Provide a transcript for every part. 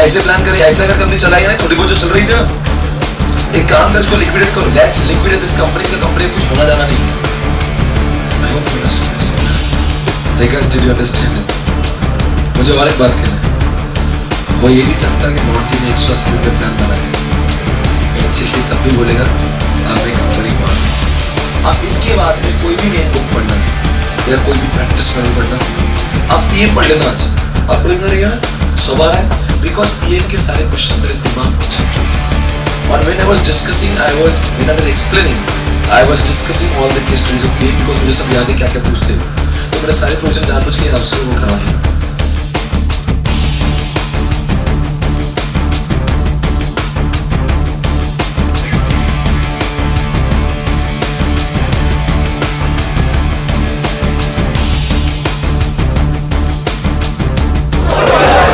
ऐसे प्लान करें, ऐसा अगर कंपनी चलाई ना थोड़ी बहुत जो चल रही थी ना, एक काम कर इसको लिक्विडेट करो, लेट्स लिक्विडेट दिस कंपनी, इसका कंपनी कुछ होना जाना नहीं है। I hope you understand this. Hey guys, did you understand it? मुझे और एक बात कहना है, हो ये भी सकता है कि मोंटी ने 180 दिन का प्लान बनाया, एनसीटी तब भी बोलेगा आप एक कंपनी मान। अब इसके बाद में कोई भी मेन बुक पढ़ना या कोई भी प्रैक्टिस नहीं पढ़ना, अब ये पढ़ लेना आज। अब पढ़ेगा यार सवाल है, बिकॉज पीएम के सारे क्वेश्चन मेरे दिमाग में छप चुके हैं। और when I was discussing, when I was explaining, I was discussing all the case studies of PM because मुझे सब याद है क्या क्या पूछते हैं, तो मेरे सारे प्रोजेक्ट जानबूझ के आपसे वो करवा दिया।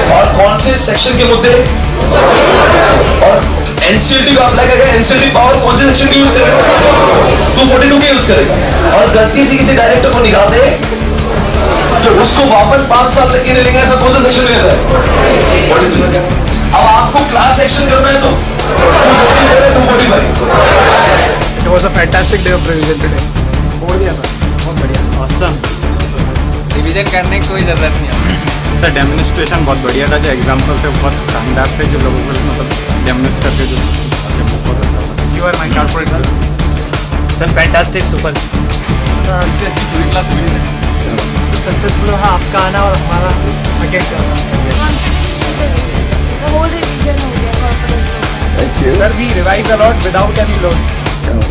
और कौन से सेक्शन के मुद्दे और एनसीएलटी को अप्लाई करेगा, एनसीएलटी पावर कौन से सेक्शन की यूज करेगा, 242 के यूज करेगा। और गलती से किसी डायरेक्टर को निकाल दे तो उसको वापस 5 साल तक नहीं लेंगे, ऐसा कौन सा सेक्शन में लेता है? 43। अब आपको क्लास एक्शन करना है तो 245। It was a fantastic day of revision today. छोड़ दिया सर, बहुत बढ़िया, awesome. रिवीजन करने की कोई जरूरत नहीं है सर। डेमोन्स्ट्रेशन बहुत बढ़िया था, जो एग्जाम्पल थे बहुत शानदार थे, जो लोगों को मतलब डेमोन्स्ट्रेट करके जो बहुत अच्छा था। You are my corporate sir fantastic super sir, इससे अच्छी पूरी क्लास मिली सर। सक्सेसफुल रहा आपका आना और हमारा अटेंड करना। whole revision हो गया corporate। Sir we revise a lot without any load.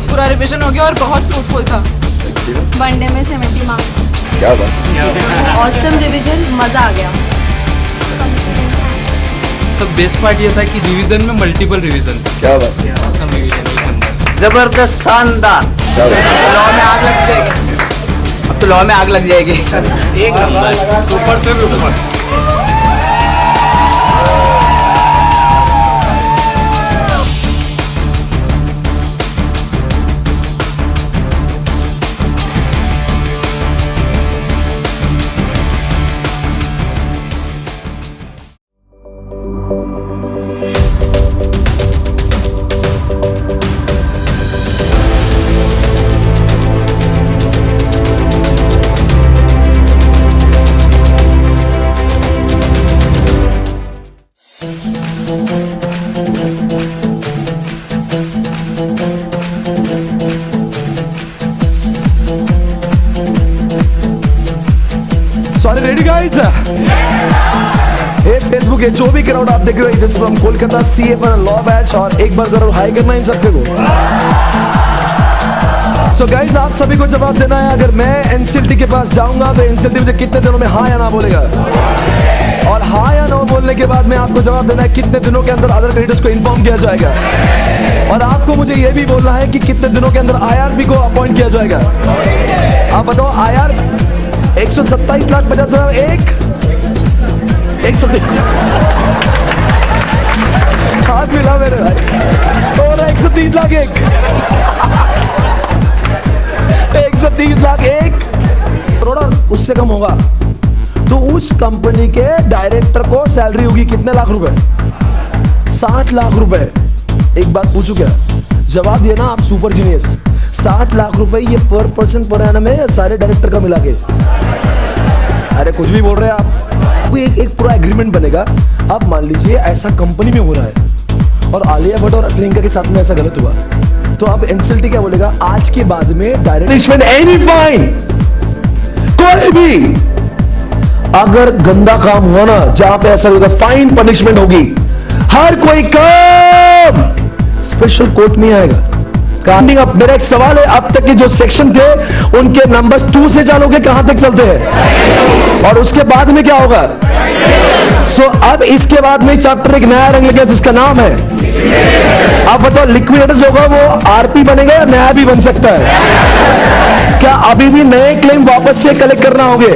पूरा रिवीजन हो गया और बहुत फ्रूटफुल था। वनडे में 70 मार्क्स। क्या बात, ऑसम रिवीजन, मजा आ गया। सब बेस्ट पार्ट ये था कि रिवीजन में मल्टीपल रिवीजन था। क्या बात, ऑसम रिवीजन, जबरदस्त, शानदार। लॉ में आग लग जाएगी, अब तो लॉ में आग लग जाएगी। एक नंबर, सुपर से ऊपर। Ready guys? हे फेसबुक, ये जो भी क्राउड आप देख रहे हो, this from Kolkata CA for law batch, और एक बार करो हाई करना इन सबके को। सो गाइस, आप सभी को जवाब देना है, अगर मैं एनसीएलटी के पास जाऊंगा तो एनसीएलटी मुझे कितने दिनों में हाँ या ना बोलेगा, और हाँ या ना बोलने के बाद में आपको जवाब देना है कितने दिनों के अंदर अदर क्रेडिटर्स को इन्फॉर्म किया जाएगा, और आपको मुझे ये भी बोलना है कि कितने दिनों के अंदर आईआरबी को अपॉइंट किया जाएगा। आप बताओ, आईआर 127,50,000 एक 130 हाथ मिला मेरे भाई, और 130 लाख एक 130 लाख एक करोड़, उससे कम होगा तो उस कंपनी के डायरेक्टर को सैलरी होगी कितने लाख रुपए? 60 लाख रुपए। एक बात पूछू क्या? जवाब दिया ना आप, सुपर जीनियस। 60 लाख रुपए ये पर पर्सन पर एनम है सारे डायरेक्टर का मिला के। अरे कुछ भी बोल रहे हैं आप, कोई एक पूरा एग्रीमेंट बनेगा। अब मान लीजिए ऐसा कंपनी में हो रहा है और आलिया भट्ट और प्रियंका के साथ में ऐसा गलत हुआ, तो अब एनसीएलटी क्या बोलेगा? आज के बाद में डायरेक्ट एनी फाइन, कोई भी अगर गंदा काम हुआ ना, जहां पे ऐसा होगा फाइन पनिशमेंट होगी, हर कोई काम स्पेशल कोर्ट में आएगा। अब मेरा एक सवाल है, अब तक के जो सेक्शन थे उनके नंबर 2 से चालोगे कहां तक चलते हैं, और उसके बाद में क्या होगा? सो अब इसके बाद में चैप्टर एक नया रंग लगा जिसका नाम है, अब बताओ लिक्विडेटर जो होगा वो आरपी बनेगा या नया भी बन सकता है? क्या अभी भी नए क्लेम वापस से कलेक्ट करना होंगे?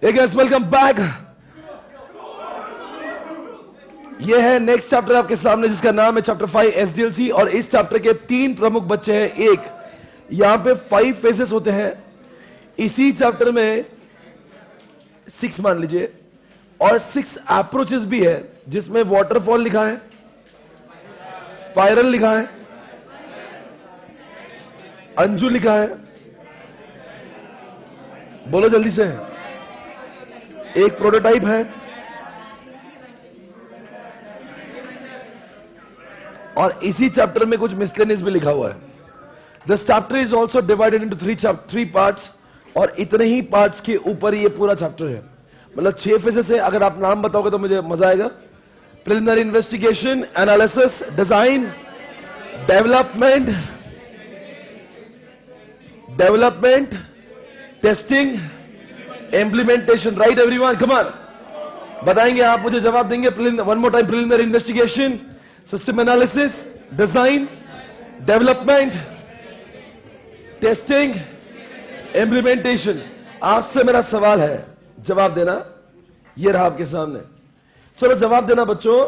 Hey guys, welcome back. ये है नेक्स्ट चैप्टर आपके सामने जिसका नाम है चैप्टर 5 SDLC और इस चैप्टर के 3 प्रमुख बच्चे हैं. एक, यहां पे 5 फेजेस होते हैं. इसी चैप्टर में 6 मान लीजिए और 6 अप्रोचेस भी है जिसमें वाटरफॉल लिखा है, स्पाइरल लिखा है, अंजू लिखा है. बोलो जल्दी से. एक प्रोटोटाइप है और इसी चैप्टर में कुछ मिसलेनियस भी लिखा हुआ है. This chapter is also divided into 3 parts और इतने ही पार्ट्स के ऊपर ये पूरा चैप्टर है. मतलब 6 फेजेस है. अगर आप नाम बताओगे तो मुझे मजा आएगा. Preliminary investigation, analysis, design, development, testing, implementation. Right everyone, come on. बताएंगे आप, मुझे जवाब देंगे. One more time. Preliminary investigation, system analysis, design, development, testing, implementation. आपसे मेरा सवाल है, जवाब देना. ये रहा आपके सामने. चलो जवाब देना बच्चों.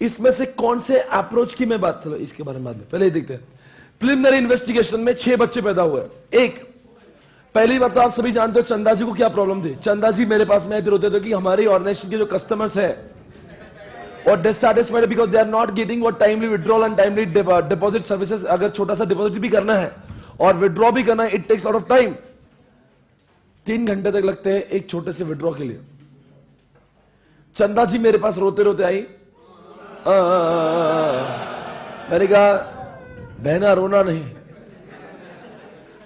इसमें से कौन से अप्रोच की मैं बात करूं, इसके बारे में बाद में. पहले ही देखते हैं. प्रिलिमिनरी इन्वेस्टिगेशन में 6 बच्चे पैदा हुए. एक, पहली बात तो आप सभी जानते हो चंदा जी को क्या प्रॉब्लम थी. चंदा जी मेरे पास में आते रोते थे कि हमारी ऑर्गेनाइजेशन के जो कस्टमर्स है और dissatisfied because they are not getting what timely withdrawal and timely deposit services. अगर छोटा सा डिपॉजिट भी करना है और विड्रॉ भी करना है, it takes lot of time. 3 घंटे तक लगते हैं एक छोटे से विड्रॉ के लिए. चंदा जी मेरे पास रोते रोते आई. मैंने कहा बहना रोना नहीं,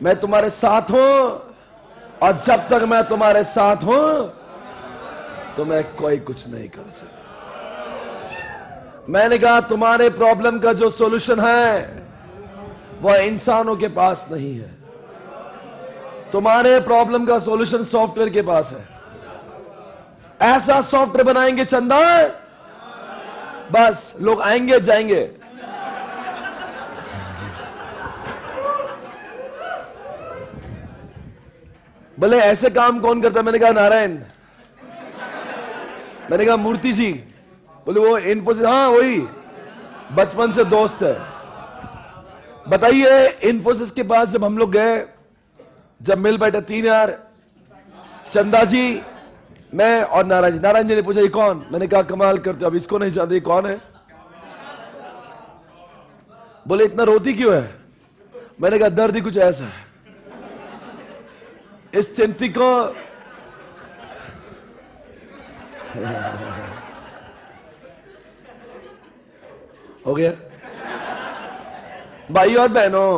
मैं तुम्हारे साथ हूं और जब तक मैं तुम्हारे साथ हूं तो मैं कोई कुछ नहीं कर सकता. मैंने कहा तुम्हारे प्रॉब्लम का जो सॉल्यूशन है वह इंसानों के पास नहीं है. तुम्हारे प्रॉब्लम का सॉल्यूशन सॉफ्टवेयर के पास है. ऐसा सॉफ्टवेयर बनाएंगे चंदा, बस लोग आएंगे जाएंगे. बोले ऐसे काम कौन करता है. मैंने कहा नारायण. मैंने कहा मूर्ति जी. बोले वो इन्फोसिस. हाँ वही, बचपन से दोस्त है. बताइए इन्फोसिस के पास जब हम लोग गए, जब मिल बैठे 3 यार, चंदा जी, मैं और नारायण जी. नारायण जी ने पूछा ये कौन. मैंने कहा कमाल करते हो, अब इसको नहीं जानते ये कौन है. बोले इतना रोती क्यों है. मैंने कहा दर्द ही कुछ ऐसा है. इस चिंती को हो गया. भाई और बहनों,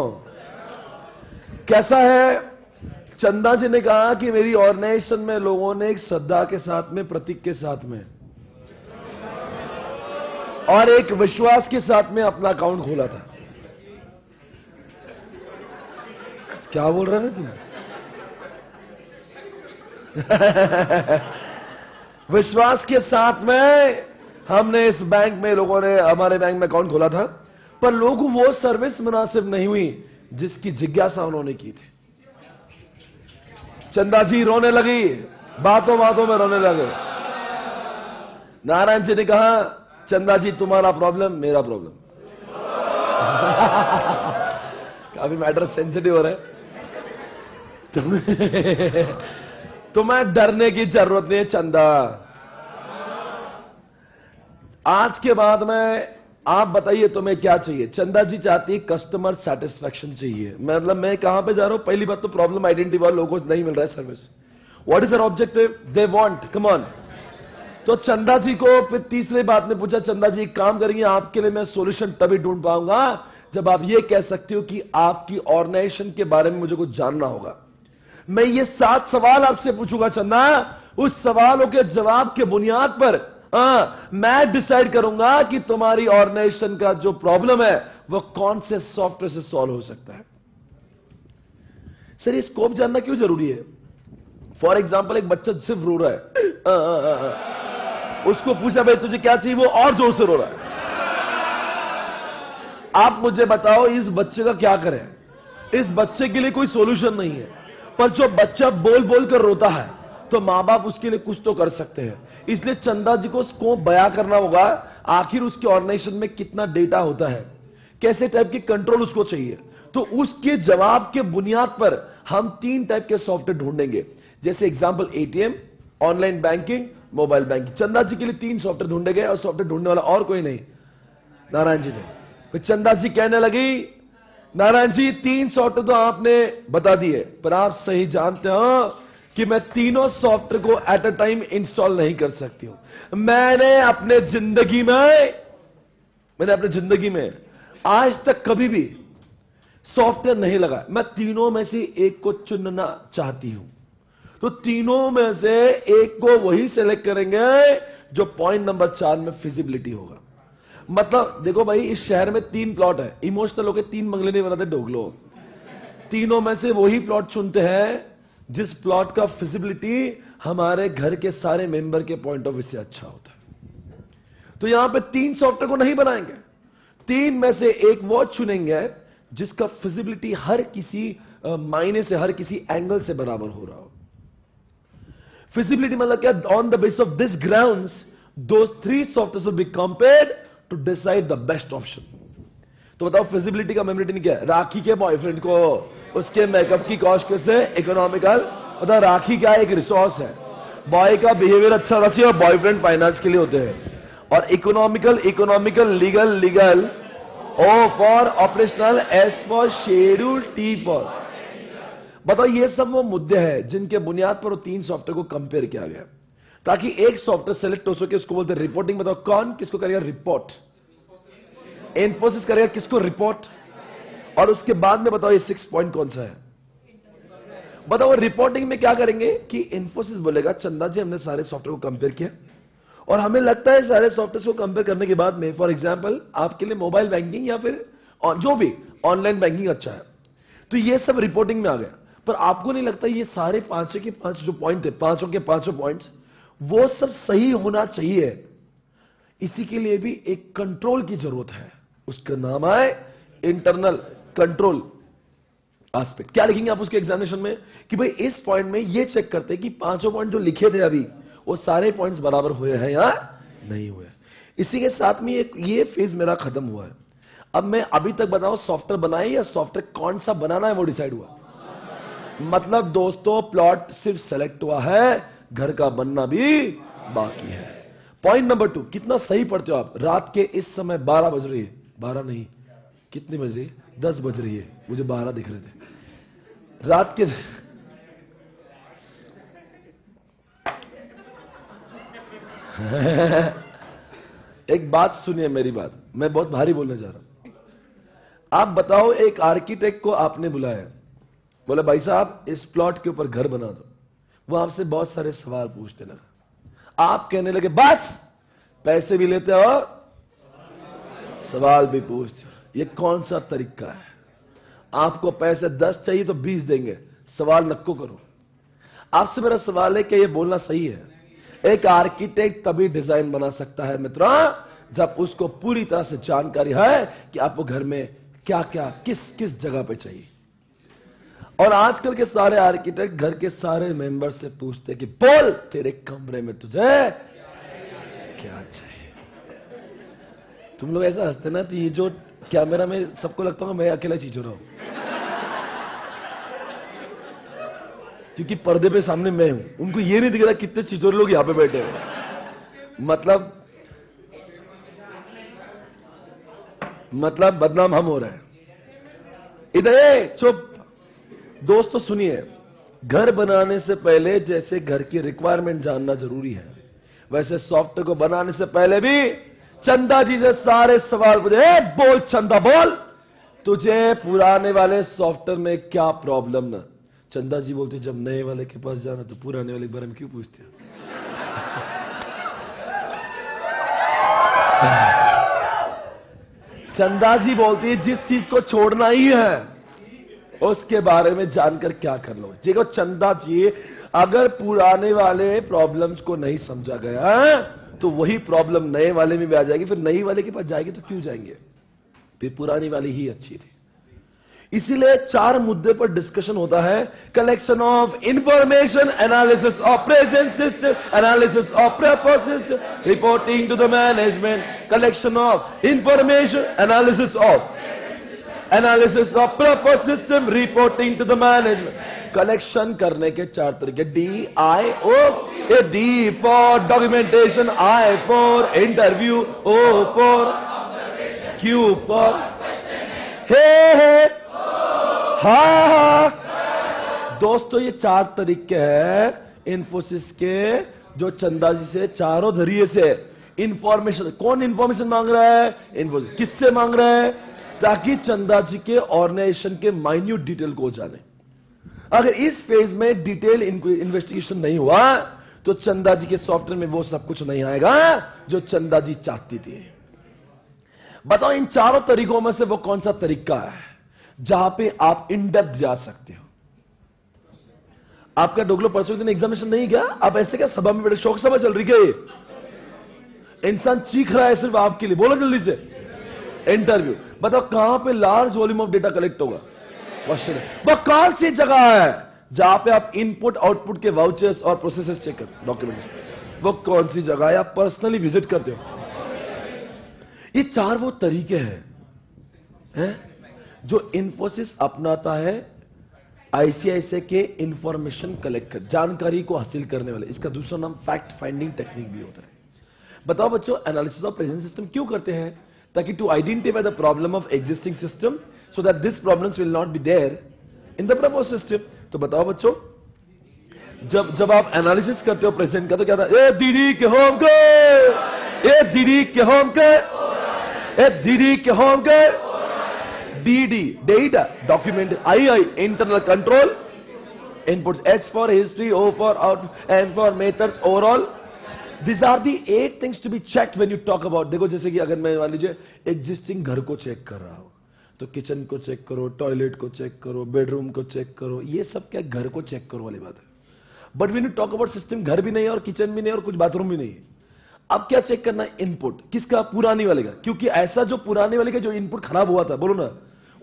कैसा है. चंदा जी ने कहा कि मेरी ऑर्गेनाइजेशन में लोगों ने एक श्रद्धा के साथ में, प्रतीक के साथ में और एक विश्वास के साथ में अपना अकाउंट खोला था. क्या बोल रहे हैं तुम. विश्वास के साथ में हमने इस बैंक में, लोगों ने हमारे बैंक में अकाउंट खोला था, पर लोगों को वो सर्विस मुनासिब नहीं हुई जिसकी जिज्ञासा उन्होंने की थी. चंदा जी रोने लगी, बातों बातों में रोने लगे. नारायण जी ने कहा चंदा जी तुम्हारा प्रॉब्लम मेरा प्रॉब्लम. काफी मैटर सेंसिटिव हो रहा है. तुम्हें डरने की जरूरत नहीं है चंदा. आज के बाद में आप बताइए तुम्हें क्या चाहिए. चंदा जी चाहती है कस्टमर सेटिस्फैक्शन चाहिए. मतलब मैं कहां पे जा रहा हूं. पहली बात तो प्रॉब्लम आइडेंटिफाई, लोगों को नहीं मिल रहा है service. What is our objective, they want, come on. तो चंदा जी को फिर तीसरी बात में पूछा, चंदा जी एक काम करेंगे, आपके लिए मैं सॉल्यूशन तभी ढूंढ पाऊंगा जब आप ये कह सकते हो कि आपकी ऑर्गेनाइजेशन के बारे में मुझे कुछ जानना होगा. मैं ये 7 सवाल आपसे पूछूंगा चंदा. उस सवालों के जवाब के बुनियाद पर मैं डिसाइड करूंगा कि तुम्हारी ऑर्गेनाइजेशन का जो प्रॉब्लम है वो कौन से सॉफ्टवेयर से सॉल्व हो सकता है. सर ये स्कोप जानना क्यों जरूरी है. फॉर एग्जाम्पल एक बच्चा सिर्फ रो रहा है, उसको पूछा भाई तुझे क्या चाहिए, वो और जोर से रो रहा है. आप मुझे बताओ इस बच्चे का क्या करें. इस बच्चे के लिए कोई सॉल्यूशन नहीं है, पर जो बच्चा बोल बोल कर रोता है तो मां बाप उसके लिए कुछ तो कर सकते हैं। इसलिए चंदा जी को स्कोप बयां करना होगा, आखिर उसके ऑर्गेनाइजेशन में कितना डेटा होता है, कैसे टाइप की कंट्रोल उसको चाहिए। तो उसके जवाब के बुनियाद पर हम 3 टाइप के सॉफ्टवेयर ढूंढेंगे, जैसे example ATM, online banking, mobile banking. चंदा जी के लिए 3 सॉफ्टवेयर ढूंढे गए और सॉफ्टवेयर ढूंढने वाला और कोई नहीं, नारायण जी ने। फिर चंदा जी कहने लगी, नारायण जी 3 सॉफ्टवेयर तो आपने बता दिए, पर आप सही जानते हो कि मैं तीनों सॉफ्टवेयर को एट अ टाइम इंस्टॉल नहीं कर सकती हूं। मैंने अपने जिंदगी में आज तक कभी भी सॉफ्टवेयर नहीं लगा। मैं तीनों में से एक को चुनना चाहती हूं, तो तीनों में से एक को वही सेलेक्ट करेंगे जो पॉइंट नंबर 4 में फिजिबिलिटी होगा। मतलब देखो भाई, इस शहर में 3 प्लॉट है, इमोशनल होकर 3 बंगले नहीं बनाते डोगलो। तीनों में से वही प्लॉट चुनते हैं जिस प्लॉट का फिजिबिलिटी हमारे घर के सारे मेंबर के पॉइंट ऑफ व्यू से अच्छा होता है। तो यहां पे 3 सॉफ्टवेयर को नहीं बनाएंगे, 3 में से एक वो चुनेंगे जिसका फिजिबिलिटी हर किसी मायने से, हर किसी एंगल से बराबर हो रहा हो। फिजिबिलिटी मतलब क्या? On the base of this grounds those 3 software will be compared to decide the best option. तो बताओ फिजिबिलिटी का मेमोरिटी क्या है? राखी के बॉयफ्रेंड को उसके मेकअप की कॉस्ट से इकोनॉमिकल, मतलब राखी क्या एक रिसोर्स है, बॉय का बिहेवियर अच्छा होना चाहिए और बॉयफ्रेंड फाइनेंस के लिए होते हैं, और economical, legal, O for operational, S for schedule, T for. बताओ ये सब वो मुद्दे हैं जिनके बुनियाद पर वो 3 सॉफ्टवेयर को कंपेयर किया गया ताकि एक सॉफ्टवेयर सेलेक्ट हो सके। उसको बोलते हैं रिपोर्टिंग। बताओ कौन किसको करेगा रिपोर्ट? इन्फोसिस करेगा किसको? रिपोर्ट। और उसके बाद में बताओ ये 6 पॉइंट कौन सा है? बताओ रिपोर्टिंग में क्या करेंगे कि इन्फोसिस बोलेगा चंदा जी हमने सारे सॉफ्टवेयर को कंपेयर किया और हमें लगता है सारे सॉफ्टवेयर को कंपेयर करने के बाद में फॉर एग्जांपल आपके लिए मोबाइल बैंकिंग या फिर जो भी ऑनलाइन बैंकिंग अच्छा है। तो ये सब रिपोर्टिंग में आ गया, पर आपको नहीं लगता ये सारे 5 के 5 जो पॉइंट थे, 5 के 5 पॉइंट्स वो सब सही होना चाहिए? इसी के लिए भी एक कंट्रोल की जरूरत है, उसका नाम है इंटरनल कंट्रोल एस्पेक्ट। क्या लिखेंगे आप उसके एग्जामिनेशन में कि भाई इस पॉइंट में ये चेक करते हैं कि 5 पॉइंट जो लिखे थे अभी वो सारे पॉइंट्स बराबर हुए हैं या नहीं हुए। इसी के साथ में ये फेज मेरा खत्म हुआ है। अब मैं अभी तक बताऊं सॉफ्टवेयर बनाए या सॉफ्टवेयर कौन सा बनाना है वो डिसाइड हुआ। मतलब दोस्तों प्लॉट सिर्फ सेलेक्ट हुआ है, घर का बनना भी बाकी है। पॉइंट नंबर 2, कितना सही पढ़ते हो आप। रात के इस समय 12 बज रही है, 12 नहीं कितनी बज रही है? 10 बज रही है, मुझे 12 दिख रहे थे रात के। एक बात सुनिए मेरी बात, मैं बहुत भारी बोलने जा रहा हूं। आप बताओ एक आर्किटेक्ट को आपने बुलाया, बोले भाई साहब इस प्लॉट के ऊपर घर बना दो। वो आपसे बहुत सारे सवाल पूछने लगा, आप कहने लगे बस पैसे भी लेते हो सवाल भी पूछते हो। ये कौन सा तरीका है? आपको पैसे 10 चाहिए तो 20 देंगे, सवाल नक्को करो। आपसे मेरा सवाल है कि ये बोलना सही है? एक आर्किटेक्ट तभी डिजाइन बना सकता है मित्रों जब उसको पूरी तरह से जानकारी है कि आपको घर में क्या क्या किस किस जगह पे चाहिए। और आजकल के सारे आर्किटेक्ट घर के सारे मेंबर से पूछते कि बोल तेरे कमरे में तुझे क्या चाहिए। तुम लोग ऐसा हंसते ना, तो ये जो कैमरा में सबको लगता है मैं अकेला चीज हो रहा हूं, क्योंकि पर्दे पे सामने मैं हूं। उनको ये नहीं दिख रहा कितने चिचोरे लोग यहां पे बैठे हैं। मतलब बदनाम हम हो रहे हैं इधर। चुप दोस्तों सुनिए, घर बनाने से पहले जैसे घर की रिक्वायरमेंट जानना जरूरी है, वैसे सॉफ्टवेयर को बनाने से पहले भी चंदा जी से सारे सवाल पूछे। बोल चंदा बोल, तुझे पुराने वाले सॉफ्टवेयर में क्या प्रॉब्लम ना? चंदा जी बोलते जब नए वाले के पास जाना तो पुराने वाले के बारे में क्यों पूछते हो? चंदा जी बोलती है जिस चीज को छोड़ना ही है उसके बारे में जानकर क्या कर लो। देखो चंदा जी, अगर पुराने वाले प्रॉब्लम्स को नहीं समझा गया तो वही प्रॉब्लम नए वाले में भी आ जाएगी। फिर नई वाले के पास जाएगी तो क्यों जाएंगे? फिर पुरानी वाली ही अच्छी थी। इसीलिए 4 मुद्दे पर डिस्कशन होता है। Collection of information, analysis of present system, analysis of propose system, reporting to the management. Collection of information, analysis of propose system, reporting to the management. Collection करने के 4 तरीके, DIO, D for documentation, I for interview, O for Q for हे हा। दोस्तों ये 4 तरीके हैं इन्फोसिस के, जो चंदा जी से चारों जरिए से इंफॉर्मेशन। कौन इंफॉर्मेशन मांग रहा है? इन्फोसिस। किससे मांग रहा है? ताकि चंदा जी के ऑर्गेनाइजेशन के माइन्यूट डिटेल को जाने। अगर इस फेज में डिटेल इन्वेस्टिगेशन नहीं हुआ तो चंदा जी के सॉफ्टवेयर में वो सब कुछ नहीं आएगा जो चंदा जी चाहती थी। बताओ इन 4 तरीकों में से वो कौन सा तरीका है जहां पे आप इन डेप्थ जा सकते हो? आपका डोगलो परसों दिन एग्जामिनेशन नहीं गया? आप ऐसे क्या सभा में बड़े शौक सभा चल रही है? इंसान चीख रहा है सिर्फ आपके लिए। बोलो जल्दी से। इंटरव्यू। बताओ कहां पे large volume of data collect होगा? क्वेश्चन है वो कौन सी जगह है जहां पे आप इनपुट आउटपुट के वाउचर्स और प्रोसेसेस चेक करते, डॉक्यूमेंट। वो कौन सी जगह है आप पर्सनली विजिट करते हो? ये 4 वो तरीके हैं जो इन्फोसिस अपनाता है आईसीआईसीआई के इंफॉर्मेशन कलेक्ट कर, जानकारी को हासिल करने वाले। इसका दूसरा नाम फैक्ट फाइंडिंग टेक्निक भी होता है। बताओ बच्चों, एनालिसिस ऑफ प्रेजेंट सिस्टम क्यों करते हैं? ताकि to identify the problem of existing system so that these problems will not be there in the proposed system। तो बताओ बच्चों, जब आप एनालिसिस करते हो प्रेजेंट का तो क्या था? ए दीदी के होम के, ए दीदी के होम के, ए दीदी के होम के, DD data document, I internal control, inputs, H for history, O for out, M for methods, overall. These are the 8 things to be checked when you talk about। देखो जैसे कि अगर मैं मान लीजिए एग्जिस्टिंग घर को चेक कर रहा हूं तो किचन को चेक करो, टॉयलेट को चेक करो, बेडरूम को चेक करो, ये सब क्या घर को चेक करो वाली बात है। But when you talk about system, घर भी नहीं है और किचन भी नहीं है और कुछ बाथरूम भी नहीं है। अब क्या चेक करना है? इनपुट। किसका? पुरानी वाले का। क्योंकि ऐसा जो पुराने वाले का जो इनपुट खराब हुआ था, बोलो ना,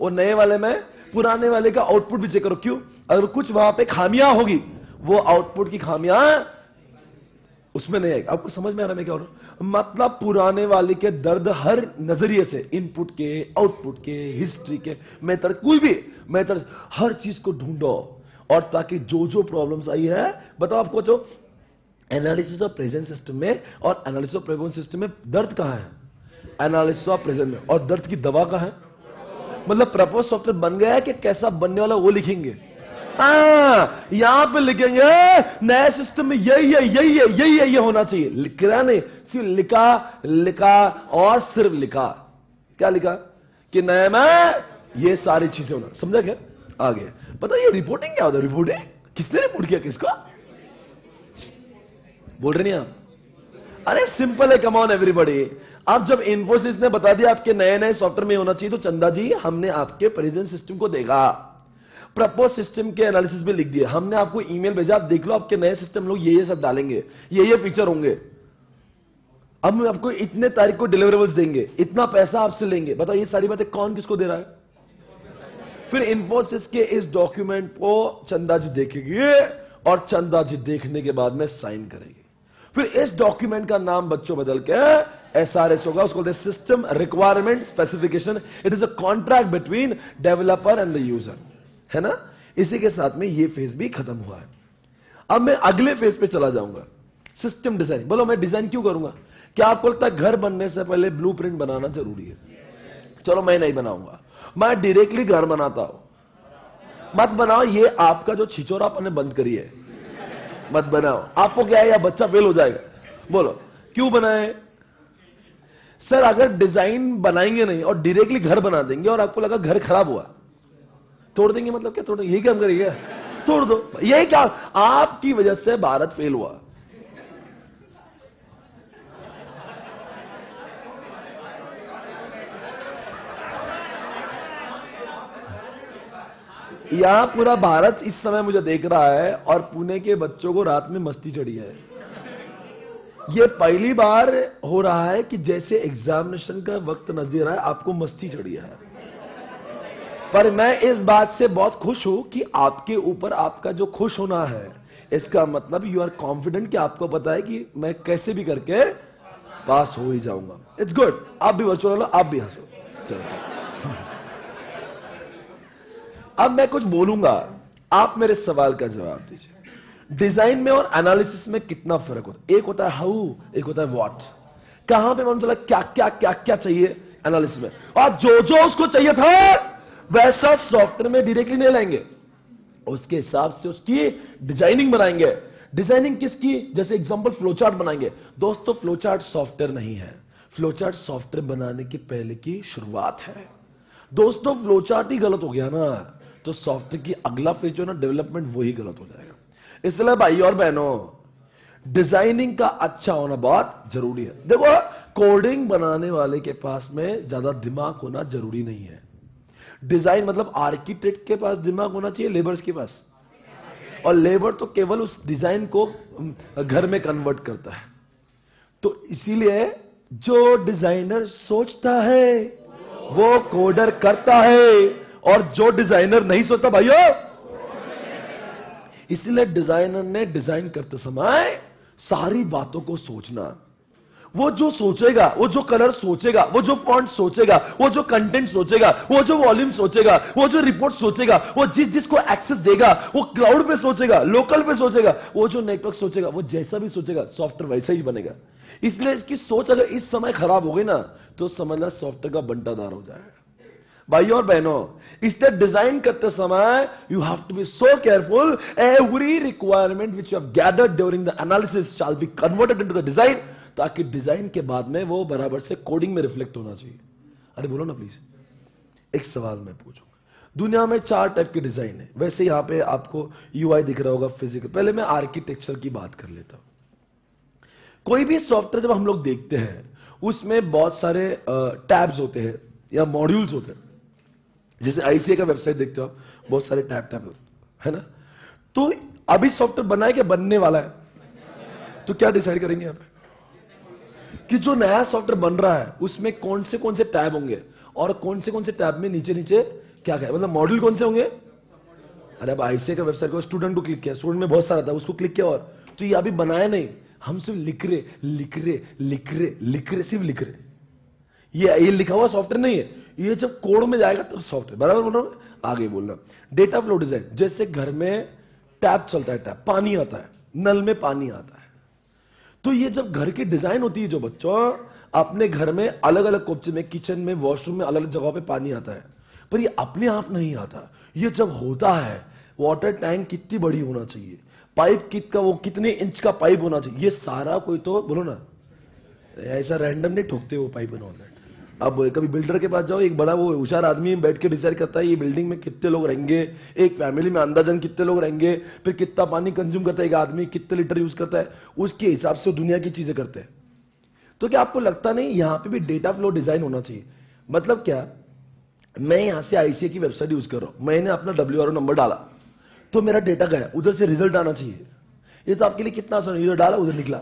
वो नए वाले में पुराने वाले का आउटपुट भी चेक करो। क्यों? अगर कुछ वहां पे खामियां होगी वो आउटपुट की खामियां उसमें नहीं आएगी। आपको समझ में आ रहा है मैं क्या हो रहा? मतलब पुराने वाले के दर्द हर नजरिए से, इनपुट के, आउटपुट के, हिस्ट्री के, मेथड, कोई भी मेथड, हर चीज को ढूंढो और ताकि जो प्रॉब्लम्स आई है, बताओ आपको जो एनालिसिस ऑफ प्रेजेंट सिस्टम में और एनालिसिस ऑफ प्रेजेंट सिस्टम में दर्द कहां है? एनालिसिस ऑफ प्रेजेंट में। और दर्द की दवा कहां है? मतलब प्रपोज सॉफ्टवेयर बन गया है कि कैसा बनने वाला वो लिखेंगे। यहां पे लिखेंगे नए सिस्टम में यही होना चाहिए। लिखना नहीं, सिर्फ लिखा और सिर्फ लिखा। क्या लिखा? कि नए में ये सारी चीजें होना। समझा क्या? आगे पता ये रिपोर्टिंग क्या होता है? रिपोर्टिंग किसने रिपोर्ट किया किसको? बोल रहे नहीं आप? अरे सिंपल है, कम ऑन एवरीबॉडी। अब जब इन्फोसिस ने बता दिया आपके नए सॉफ्टवेयर में होना चाहिए तो चंदा जी हमने आपके प्रेजेंट सिस्टम को देखा, प्रपोज सिस्टम के एनालिसिस में लिख दिया, हमने आपको ईमेल भेजा, आप देख लो आपके नए सिस्टम लोग ये सब डालेंगे, ये फीचर होंगे, अब हम आपको इतने तारीख को डिलीवरेबल्स देंगे, इतना पैसा आपसे लेंगे। बताओ ये सारी बातें कौन किसको दे रहा है? फिर इन्फोसिस के इस डॉक्यूमेंट को चंदा जी देखेगी और चंदा जी देखने के बाद में साइन करेगी। फिर इस डॉक्यूमेंट का नाम बच्चों बदल के SRS होगा, उसको बोलते हैं system requirement specification. It is a contract between developer and the user, है ना? इसी के साथ में ये फेज भी खत्म हुआ है। अब मैं अगले फेज पे चला जाऊंगा, सिस्टम डिजाइन। बोलो मैं डिजाइन क्यों करूंगा? क्या आपको लगता है घर बनने से पहले ब्लूप्रिंट बनाना जरूरी है? चलो मैं नहीं बनाऊंगा, मैं डायरेक्टली घर बनाता हूं। मत बनाओ, ये आपका जो छिचोरापन है बंद करिए, मत बनाओ। आपको क्या है, या बच्चा फेल हो जाएगा। बोलो क्यों बनाए? सर अगर डिजाइन बनाएंगे नहीं और डायरेक्टली घर बना देंगे और आपको लगा घर खराब हुआ, तोड़ देंगे। मतलब क्या तोड़ देंगे? यही काम करेंगे, तोड़ दो। यही काम, आपकी वजह से भारत फेल हुआ। यहां पूरा भारत इस समय मुझे देख रहा है और पुणे के बच्चों को रात में मस्ती चढ़ी है। यह पहली बार हो रहा है कि जैसे एग्जामिनेशन का वक्त नजदीक आ रहा है आपको मस्ती चढ़ी है। पर मैं इस बात से बहुत खुश हूं कि आपके ऊपर आपका जो खुश होना है, इसका मतलब यू आर कॉन्फिडेंट कि आपको पता है कि मैं कैसे भी करके पास हो ही जाऊंगा. It's good. आप भी वर्चुअल वाला, आप भी हंसो. चलो अब मैं कुछ बोलूंगा, आप मेरे सवाल का जवाब दीजिए. डिजाइन में और एनालिसिस में कितना फर्क होता है? एक होता है हाउ, एक होता है व्हाट. कहां पे मालूम चला क्या क्या क्या क्या चाहिए एनालिसिस में, और जो जो उसको चाहिए था वैसा सॉफ्टवेयर में डायरेक्टली नहीं लाएंगे, उसके हिसाब से उसकी डिजाइनिंग बनाएंगे. डिजाइनिंग किसकी? जैसे एग्जांपल फ्लोचार्ट बनाएंगे. दोस्तों फ्लोचार्ट सॉफ्टवेयर नहीं है, फ्लोचार्ट सॉफ्टवेयर बनाने की पहले की शुरुआत है. दोस्तों फ्लोचार्ट ही गलत हो गया ना, तो सॉफ्टवेयर की अगला फेज जो ना डेवलपमेंट, वही गलत हो जाएगा. इसलिए भाई और बहनों, डिजाइनिंग का अच्छा होना बहुत जरूरी है. देखो कोडिंग बनाने वाले के पास में ज्यादा दिमाग होना जरूरी नहीं है. डिजाइन मतलब आर्किटेक्ट के पास दिमाग होना चाहिए, लेबर्स के पास, और लेबर तो केवल उस डिजाइन को घर में कन्वर्ट करता है. तो इसीलिए जो डिजाइनर सोचता है वो कोडर करता है, और जो डिजाइनर नहीं सोचता भाइयों, इसलिए डिजाइनर ने डिजाइन करते समय सारी बातों को सोचना. वो जो सोचेगा, वो जो कलर सोचेगा, वो जो फॉन्ट सोचेगा, वो जो कंटेंट सोचेगा, वो जो वॉल्यूम सोचेगा, वो जो रिपोर्ट सोचेगा, वो जिसको एक्सेस देगा, वो क्लाउड पे सोचेगा, लोकल पे सोचेगा, वो जो नेटवर्क सोचेगा, वो जैसा भी सोचेगा सॉफ्टवेयर वैसा ही बनेगा. इसलिए इसकी सोच अगर इस समय खराब हो गई ना, तो समझना सॉफ्टवेयर का बंटाधार हो जाएगा. भाइयों और बहनों, इसलिए डिजाइन करते समय you have to be so careful. Every requirement which you have gathered during the analysis shall be converted into the design, ताकि डिजाइन के बाद में वो बराबर से कोडिंग में रिफ्लेक्ट होना चाहिए. अरे बोलो ना प्लीज. एक सवाल मैं पूछूंगा. दुनिया में 4 टाइप के डिजाइन है. वैसे यहां पे आपको यूआई दिख रहा होगा, फिजिकल. पहले मैं आर्किटेक्चर की बात कर लेता हूं. कोई भी सॉफ्टवेयर जब हम लोग देखते हैं, उसमें बहुत सारे टैब्स होते हैं या मॉड्यूल्स होते हैं. जैसे आईसीए का वेबसाइट देखते हो आप, बहुत सारे टैब है ना. तो अभी सॉफ्टवेयर बनाए क्या बनने वाला है, तो क्या डिसाइड करेंगे यहां पे कि जो नया सॉफ्टवेयर बन रहा है उसमें कौन से टैब होंगे, और कौन से टैब में नीचे नीचे क्या क्या, मतलब मॉड्यूल कौन से होंगे. अरे अब आईसीए का वेबसाइट को स्टूडेंट को क्लिक किया, स्टूडेंट में बहुत सारा था, उसको क्लिक किया, और तो ये अभी बनाया नहीं, हम सिर्फ लिख रहे, सिर्फ लिख रहे. ये लिखा हुआ सॉफ्टवेयर नहीं है, ये जब कोड में जाएगा तब सॉफ्टवेयर. बराबर बोल रहा हूं. आगे बोलना. डेटा फ्लो डिजाइन, जैसे घर में टैप चलता है, टैप पानी आता है, नल में पानी आता है, तो ये जब घर की डिजाइन होती है, जो बच्चों अपने घर में अलग अलग कोपचे में, किचन में, वॉशरूम में, अलग अलग जगहों पे पानी आता है, पर ये अपने आप नहीं आता. ये जब होता है, वाटर टैंक कितनी बड़ी होना चाहिए, पाइप कितने इंच का पाइप होना चाहिए, ये सारा कोई तो बोलो ना, ऐसा रैंडम नहीं ठोकते वो पाइप बनाने. अब कभी बिल्डर के पास जाओ, एक बड़ा वो होशियार आदमी बैठ के डिसाइड करता है ये बिल्डिंग में कितने लोग रहेंगे, एक फैमिली में अंदाजन कितने लोग रहेंगे, फिर कितना पानी कंज्यूम करता है एक आदमी, कितने लीटर यूज करता है, उसके हिसाब से दुनिया की चीजें करते हैं. तो क्या आपको लगता नहीं यहां पे भी डेटा फ्लो डिजाइन होना चाहिए? मतलब क्या, मैं यहां से आईसीए की वेबसाइट यूज कर रहा हूं, मैंने अपना WRO नंबर डाला, तो मेरा डेटा गया, उधर से रिजल्ट आना चाहिए. ये तो आपके लिए कितना आसान, इधर डाला उधर निकला.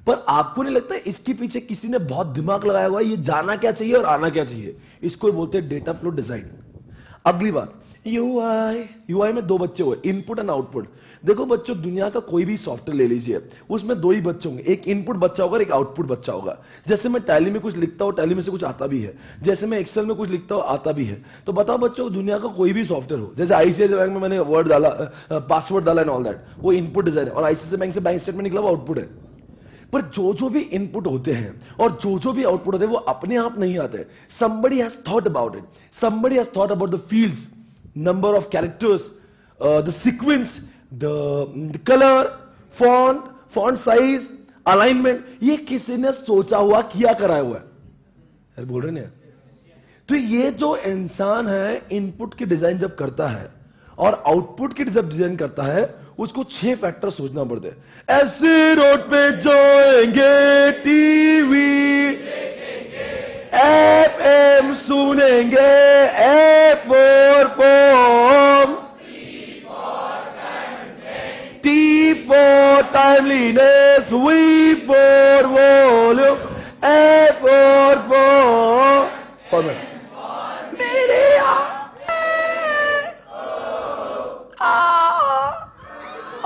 पर आपको नहीं लगता इसके पीछे किसी ने बहुत दिमाग लगाया हुआ है, ये जाना क्या चाहिए और आना क्या चाहिए? इसको बोलते हैं डेटा फ्लो डिजाइन. अगली बात, यूआई में 2 बच्चे हुए, इनपुट एंड आउटपुट. देखो बच्चों, दुनिया का कोई भी सॉफ्टवेयर ले लीजिए, उसमें 2 ही बच्चे होंगे, एक इनपुट बच्चा होगा, एक आउटपुट बच्चा होगा. जैसे मैं टैली में कुछ लिखता हूं, टैली में से कुछ आता भी है, जैसे मैं एक्सेल में कुछ लिखता हूं, आता भी है. तो बताओ बच्चों, दुनिया का कोई भी सॉफ्टवेयर हो, जैसे आईसीआईसीआई बैंक में मैंने वर्ड डाला, पासवर्ड डाला एंड ऑल दैट, वो इनपुट डिजाइन है, और आईसीआईसीआई बैंक से बैंक स्टेटमेंट निकला, वो आउटपुट है. पर जो भी इनपुट होते हैं और जो भी आउटपुट होते हैं, वो अपने आप नहीं आते. somebody has thought about it, somebody has thought about the fields, number of characters, the sequence, the color, font size, alignment, ये किसी ने सोचा हुआ, किया कराया हुआ है. अरे बोल रहे हैं. तो ये जो इंसान है, इनपुट की डिजाइन जब करता है और आउटपुट की जब डिजाइन करता है, उसको 6 फैक्टर सोचना पड़ते हैं. ऐसे रोड पे जाएंगे, टीवी FM सुनेंगे, F for form, T for timeliness, V for volume, F for format.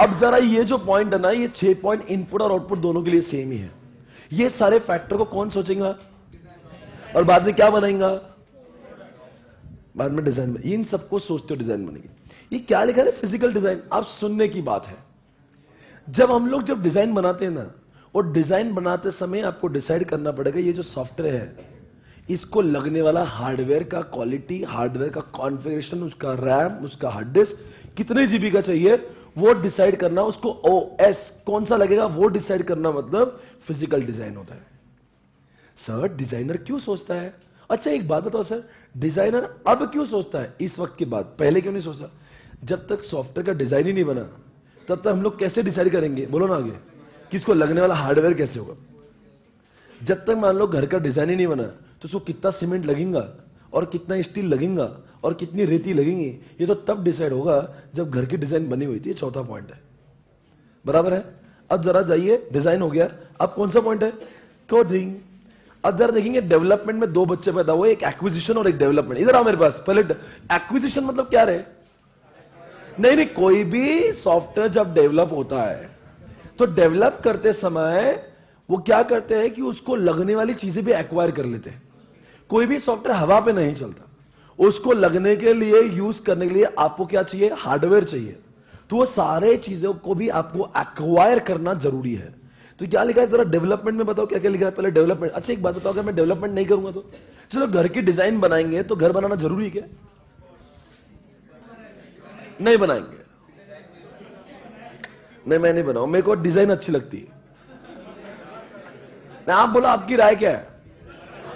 अब जरा ये जो पॉइंट है ना, ये 6 पॉइंट इनपुट और आउटपुट दोनों के लिए सेम ही है। ये सारे फैक्टर को कौन सोचेगा और बाद में क्या बनाएगा? बाद में डिजाइन में इन सबको सोचते हो डिजाइन बनेगी। ये क्या लिखा है? Physical design. आप सुनने की बात है। जब हम लोग जब डिजाइन बनाते हैं ना, और डिजाइन बनाते समय आपको डिसाइड करना पड़ेगा ये जो सॉफ्टवेयर है इसको लगने वाला हार्डवेयर का क्वालिटी, हार्डवेयर का कॉन्फ़िगरेशन, उसका रैम, उसका हार्ड डिस्क कितने जीबी का चाहिए वो डिसाइड करना, उसको ओएस कौन सा लगेगा वो डिसाइड करना, मतलब फिजिकल डिजाइन होता है। सर डिजाइनर क्यों सोचता है? अच्छा एक बात बताओ सर, डिजाइनर अब क्यों सोचता है इस वक्त के बाद, पहले क्यों नहीं सोचा? जब तक सॉफ्टवेयर का डिजाइन ही नहीं बना तब तक हम लोग कैसे डिसाइड करेंगे? बोलो ना आगे, किसको लगने वाला हार्डवेयर कैसे होगा? जब तक मान लो घर का डिजाइन ही नहीं बना तो उसको कितना सीमेंट लगेगा और कितना स्टील लगेगा और कितनी रेती लगेंगी, ये तो तब डिसाइड होगा जब घर की डिजाइन बनी हुई थी। चौथा पॉइंट है, बराबर है। अब जरा जाइए, डिजाइन हो गया, अब कौन सा पॉइंट है? कोडिंग। अब जरा देखेंगे डेवलपमेंट में दो बच्चे पैदा हुए, एक एक्विजिशन और एक डेवलपमेंट। इधर आओ मेरे पास। पहले एक्विजिशन मतलब क्या रहे? नहीं, कोई भी सॉफ्टवेयर जब डेवलप होता है तो डेवलप करते समय वो क्या करते हैं कि उसको लगने वाली चीजें भी एक्वायर कर लेते हैं। कोई भी सॉफ्टवेयर हवा पे नहीं चलता, उसको लगने के लिए, यूज करने के लिए आपको क्या चाहिए? हार्डवेयर चाहिए। तो वो सारे चीजों को भी आपको एक्वायर करना जरूरी है। तो क्या लिखा है जरा डेवलपमेंट में बताओ, क्या क्या लिखा है? पहले डेवलपमेंट। अच्छा एक बात बताओ, अगर मैं डेवलपमेंट नहीं करूंगा तो? चलो घर की डिजाइन बनाएंगे तो घर बनाना जरूरी है क्या? नहीं बनाएंगे। नहीं मैं नहीं बनाऊं, मेरे को डिजाइन अच्छी लगती है। आप बोलो आपकी राय क्या है?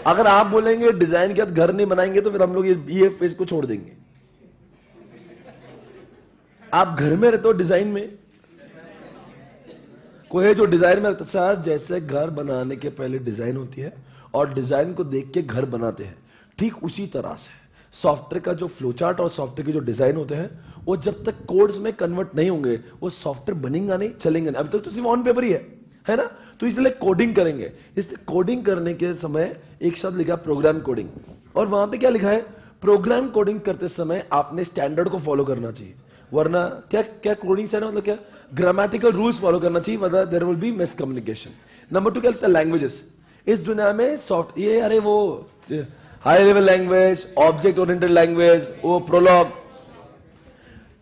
अगर आप बोलेंगे डिजाइन के साथ घर नहीं बनाएंगे तो फिर हम लोग ये फेज को छोड़ देंगे। आप घर में रहते हो डिजाइन में, कोई है जो डिजाइन में रहता? सर जैसे घर बनाने के पहले डिजाइन होती है और डिजाइन को देख के घर बनाते हैं, ठीक उसी तरह से सॉफ्टवेयर का जो फ्लोचार्ट और सॉफ्टवेयर के जो डिजाइन होते हैं वो जब तक कोड्स में कन्वर्ट नहीं होंगे वो सॉफ्टवेयर बनेगा नहीं, चलेंगे नहीं। अभी तक तो सिर्फ ऑन पेपर ही है ना? तो इसलिए कोडिंग करेंगे। इसलिए कोडिंग करने के समय एक शब्द लिखा प्रोग्राम कोडिंग, और वहां पे क्या लिखा है? प्रोग्राम कोडिंग करते समय आपने स्टैंडर्ड को फॉलो करना चाहिए, वरना क्या क्या कोडिंग स्टैंडर्ड मतलब क्या? ग्रामेटिकल रूल्स फॉलो करना चाहिए, वरना there will be miscommunication. Number 2 क्या लिखता है? लैंग्वेजेस। इस दुनिया में सॉफ्ट ये अरे वो high level language, object oriented language, वो प्रोलॉग,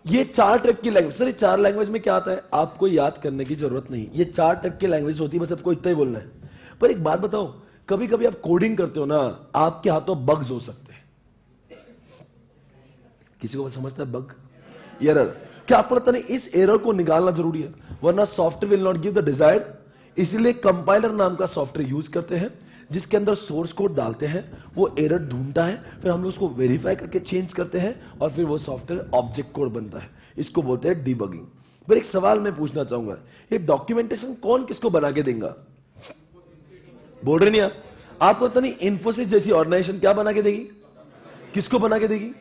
ये 4 टाइप की लैंग्वेज। सर ये 4 लैंग्वेज में क्या आता है? आपको याद करने की जरूरत नहीं, ये 4 टाइप की लैंग्वेज होती है, बस आपको इतना ही बोलना है। पर एक बात बताओ, कभी कभी आप कोडिंग करते हो ना, आपके हाथों बग्स हो सकते हैं। किसी को समझता है बग? एरर। क्या आपको लगता नहीं इस एरर को निकालना जरूरी है, वरना software will not give the desired? इसलिए कंपाइलर नाम का सॉफ्टवेयर यूज करते हैं जिसके अंदर सोर्स कोड डालते हैं, वो एरर ढूंढता है, फिर हम लोग उसको वेरीफाई करके चेंज करते हैं और फिर वो सॉफ्टवेयर ऑब्जेक्ट कोड बनता है। इसको बोलते हैं डीबगिंग। पर एक सवाल मैं पूछना चाहूंगा, ये डॉक्यूमेंटेशन कौन किसको बना के देगा? बोल रहे नहीं आप? आपको पता नहीं इन्फोसिस जैसी ऑर्गेनाइजेशन क्या बना के देगी? किसको बना के देगी?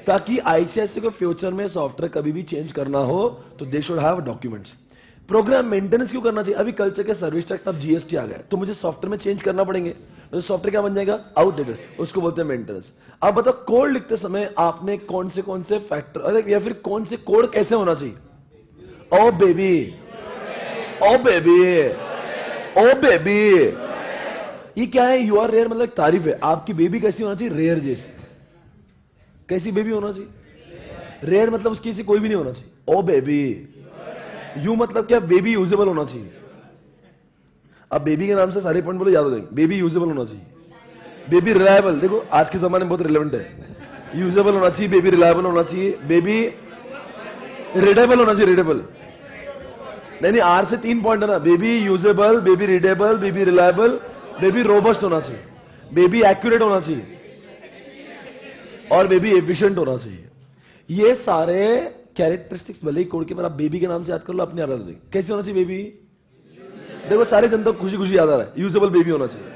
ताकि आईसीआईसी को फ्यूचर में सॉफ्टवेयर कभी भी चेंज करना हो तो they should have documents. Program maintenance क्यों करना चाहिए? अभी कल्चर के सर्विस टैक्स अब जीएसटी आ गया तो मुझे सॉफ्टवेयर में चेंज करना पड़ेंगे, तो सॉफ्टवेयर क्या बन जाएगा? आउटडेटेड, उसको बोलते हैं मेंटेनेंस। अब बताओ कोड लिखते समय आपने कौन से फैक्टर, अरे या फिर कौन से कोड कैसे होना चाहिए? ओ बेबी, ओ बेबी, ओ बेबी, ये क्या है? यू आर रेयर मतलब तारीफ है। आपकी बेबी कैसी होना चाहिए? रेयर जैसी। कैसी बेबी होना चाहिए? रेयर मतलब उसकी से कोई भी नहीं होना चाहिए। ओ बेबी, यू मतलब क्या? बेबी यूजेबल होना चाहिए। अब बेबी के नाम से सारे पॉइंट बोलो, याद हो जाएंगे। बेबी यूजेबल होना चाहिए, बेबी रिलायबल, देखो आज के जमाने में बहुत रिलेवेंट है। यूजेबल होना चाहिए, बेबी रिलायबल होना चाहिए, बेबी रीडेबल होना चाहिए। रीडेबल नहीं, आर से 3 पॉइंट है ना, baby usable, baby readable, baby reliable, baby robust होना चाहिए, बेबी एक्यूरेट होना चाहिए और बेबी एफिशिएंट होना चाहिए। ये सारे कैरेक्टरिस्टिक्स भले ही कोड के, पर आप बेबी के नाम से याद कर लो, अपने याद आ जाएगी। कैसे होना चाहिए बेबी? देखो सारे जनता खुशी खुशी याद आ रहा है। यूजेबल बेबी होना चाहिए,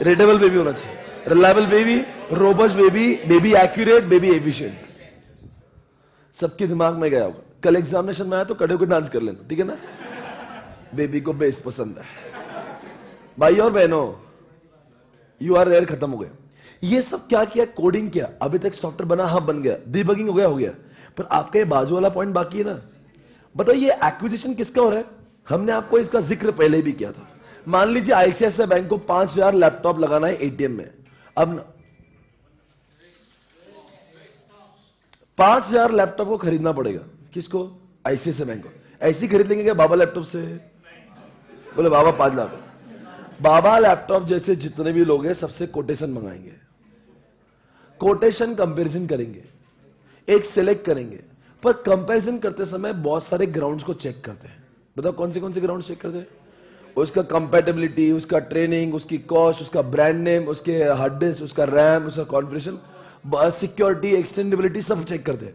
रीडेबल बेबी होना चाहिए, reliable baby, robust baby, baby accurate, baby efficient. सबके दिमाग में गया होगा। कल एग्जामिनेशन में आया तो कड़े होकर डांस कर लेना, ठीक है ना? बेबी को बेस्ट पसंद है। भाई और बहनों, यू आर रेयर खत्म हो गया। ये सब क्या किया? कोडिंग किया। अभी तक सॉफ्टवेयर बना, हाँ बन गया, डिबगिंग हो गया, पर आपका ये बाजू वाला पॉइंट बाकी है ना, बताओ ये एक्विजिशन किसका हो रहा है? हमने आपको इसका जिक्र पहले भी किया था। मान लीजिए आईसीआईसीआई बैंक को 5000 लैपटॉप लगाना है एटीएम में। अब 5000 लैपटॉप को खरीदना पड़ेगा। किसको? आईसीआईसीआई बैंक को। ऐसे ही खरीद लेंगे क्या बाबा लैपटॉप से? बोले बाबा 5 लाख। बाबा लैपटॉप जैसे जितने भी लोग हैं सबसे कोटेशन मंगाएंगे, कोटेशन कंपैरिजन करेंगे, एक सिलेक्ट करेंगे। पर कंपैरिजन करते समय बहुत सारे ग्राउंड्स को चेक करते हैं। बताओ कौन से ग्राउंड चेक करते हैं? उसका कंपैटिबिलिटी, उसका ट्रेनिंग, उसकी कॉस्ट, उसका ब्रांड नेम, उसके हार्ड डिस्क, उसका रैम, उसका कॉन्फ़िगरेशन, सिक्योरिटी, एक्सटेंडेबिलिटी सब चेक करते हैं।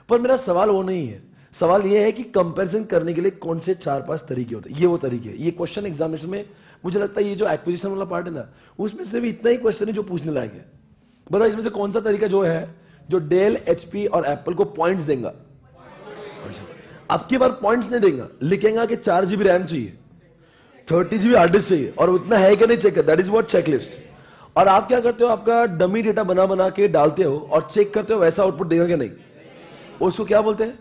पर मेरा सवाल वो नहीं है। सवाल ये है कि कंपैरिजन करने के लिए कौन से 4-5 तरीके होते हैं। ये वो तरीके हैं। ये क्वेश्चन एग्जामिनेशन में मुझे लगता है ये जो एक्विजिशन वाला पार्ट है ना, उसमें से भी इतना ही क्वेश्चन है जो पूछने लायक है। बताओ इसमें से कौन सा तरीका जो है जो डेल, एचपी और एप्पल को पॉइंट्स देगा? अब की बार पॉइंट्स नहीं देगा, लिखेगा कि 4 GB रैम चाहिए, 30 GB हार्ड डिस्क चाहिए और उतना है कि नहीं चेक कर। That is what checklist. और आप क्या करते हो? आपका डमी डेटा बना के डालते हो और चेक करते हो वैसा आउटपुट देगा कि नहीं। उसको क्या बोलते हैं?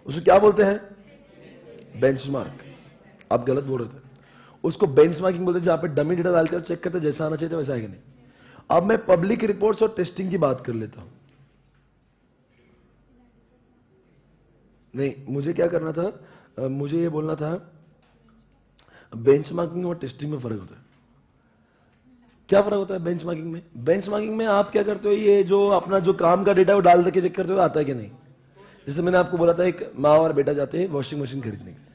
उसको क्या बोलते हैं? बेंचमार्क। आप गलत बोल रहे थे। उसको बेंचमार्किंग बोलते हैं, जहां पे डमी डेटा डालते हो, चेक करते हैं जैसा आना चाहिए वैसा है कि नहीं। अब मैं पब्लिक रिपोर्ट्स और टेस्टिंग की बात कर लेता हूं। नहीं, मुझे क्या करना था? मुझे ये बोलना था बेंचमार्किंग और टेस्टिंग में फर्क होता है। क्या फर्क होता है बेंचमार्किंग में? बेंचमार्किंग में आप क्या करते हो? ये जो अपना जो काम का डेटा वो डाल के चेक करते हो आता है कि नहीं। जैसे मैंने आपको बोला था, एक माँ और बेटा जाते हैं वॉशिंग मशीन खरीदने के लिए।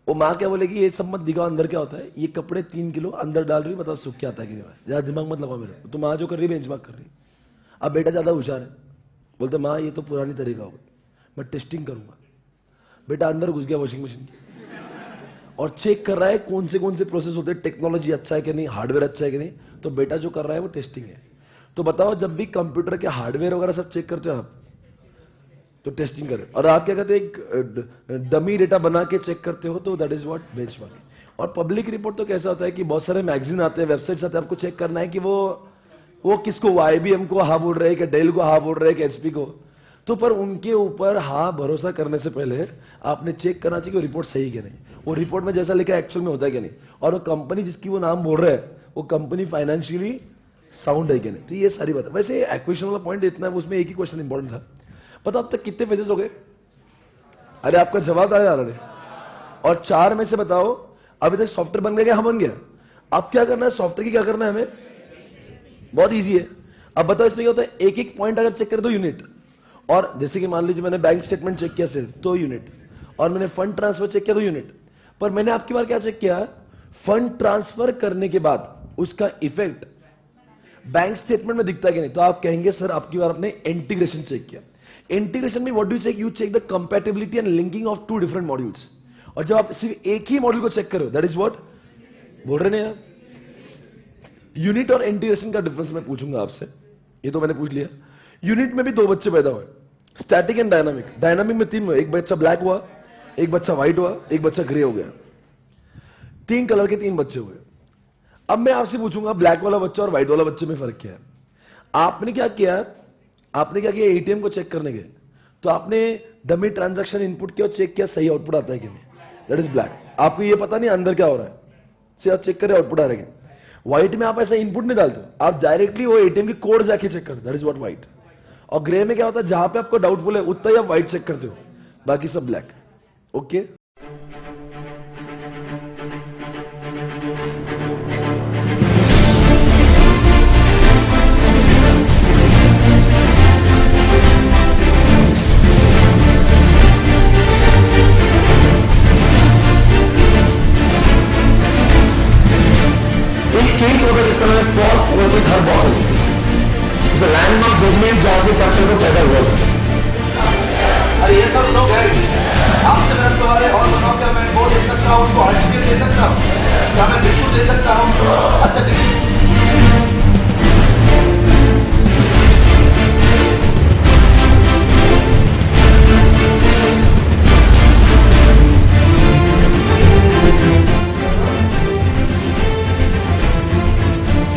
वो माँ क्या बोलेगी? ये सब मत दिखाओ अंदर क्या होता है। ये कपड़े 3 किलो अंदर डाल रही, बताओ सूख क्या आता है कि नहीं। ज्यादा दिमाग मत लगाओ मेरे। तो माँ जो कर रही है बेंचमार्क कर रही। अब बेटा ज्यादा होशियार है, बोलते माँ ये तो पुरानी तरीका होगा, मैं टेस्टिंग करूंगा। बेटा अंदर घुस गया वॉशिंग मशीन की और चेक कर रहा है कौन से प्रोसेस होते हैं, टेक्नोलॉजी अच्छा है कि नहीं, हार्डवेयर अच्छा है कि नहीं। तो बेटा जो कर रहा है वो टेस्टिंग है। तो बताओ जब भी कंप्यूटर के हार्डवेयर वगैरह सब चेक करते हो आप, तो टेस्टिंग करें। और आप क्या करते हो? एक डमी डेटा बना के चेक करते हो, तो दैट इज व्हाट बेंचमार्किंग। और पब्लिक रिपोर्ट तो कैसा होता है कि बहुत सारे मैगजीन आते हैं, वेबसाइट्स आते हैं, आपको चेक करना है कि वो किसको, IBM को हाँ बोल रहे हैं कि डेल को हाँ बोल रहे हैं कि HP को। तो पर उनके ऊपर हाँ भरोसा करने से पहले आपने चेक करना चाहिए कि वो रिपोर्ट सही है कि नहीं, वो रिपोर्ट में जैसा लिखा है एक्चुअल में होता है कि नहीं, और वो कंपनी जिसकी वो नाम बोल रहे हैं वो कंपनी फाइनेंशियली साउंड है कि नहीं। तो ये सारी बात है। वैसे एक्विजिशन वाला पॉइंट इतना है, उसमें एक ही क्वेश्चन इंपॉर्टेंट था। पता अब तक कितने फेजेस हो गए? अरे आपका जवाब आ रहा है। और 4 में से बताओ अभी तक सॉफ्टवेयर बन गया? हम बन गया। अब क्या करना है? सॉफ्टवेयर की क्या करना है हमें? बहुत इजी है। अब बताओ इसमें क्या होता है? एक पॉइंट अगर चेक कर दो यूनिट, और जैसे कि मान लीजिए मैंने बैंक स्टेटमेंट चेक किया सिर्फ तो यूनिट, और मैंने फंड ट्रांसफर चेक किया तो यूनिट। पर मैंने आपकी बार क्या चेक किया? फंड ट्रांसफर करने के बाद उसका इफेक्ट बैंक स्टेटमेंट में दिखता है कि नहीं। तो आप कहेंगे सर आपकी बार आपने इंटीग्रेशन चेक किया। इंटीग्रेशन में what do check? You check the compatibility and linking of 2 different modules. और जब आप सिर्फ एक ही मॉड्यूल को चेक करो, दैट इज व्हाट बोल रहे हैं। यूनिट और इंटीग्रेशन का डिफरेंस मैं पूछूंगा आपसे, ये तो मैंने पूछ लिया। यूनिट में भी 2 बच्चे पैदा हुए, स्टैटिक एंड डायनामिक। डायनामिक में 3 हुए, एक बच्चा ब्लैक हुआ, एक बच्चा व्हाइट हुआ, एक बच्चा ग्रे हो गया। 3 कलर के 3 बच्चे हुए। अब मैं आपसे पूछूंगा ब्लैक वाला बच्चा और व्हाइट वाला बच्चे में फर्क क्या है? आपने क्या किया? एटीएम को चेक करने गए तो आपने डमी ट्रांजैक्शन इनपुट किया और चेक किया सही आउटपुट आता है कि नहीं, दैट इज ब्लैक। आपको ये पता नहीं अंदर क्या हो रहा है, आप चेक करें आउटपुट आ रहा है। व्हाइट में आप ऐसा इनपुट नहीं डालते, आप डायरेक्टली वो एटीएम की कोड जाके चेक करते, दैट इज व्हाट व्हाइट। और ग्रे में क्या होता है? जहां पे आपको डाउटफुल है उतना ही आप व्हाइट चेक करते हो, बाकी सब ब्लैक। ओके केस होगा जिसका नाम है Foss versus Harbottle. It's a landmark judgement जहां से चैप्टर को पैदा हुआ। अरे ये सब लोग हैं, आपसे मेरा सवाल है और बताओ क्या मैं वो दे सकता हूँ, उनको आर्टिकल दे सकता हूँ, क्या मैं बिस्कुट दे सकता हूँ? अच्छा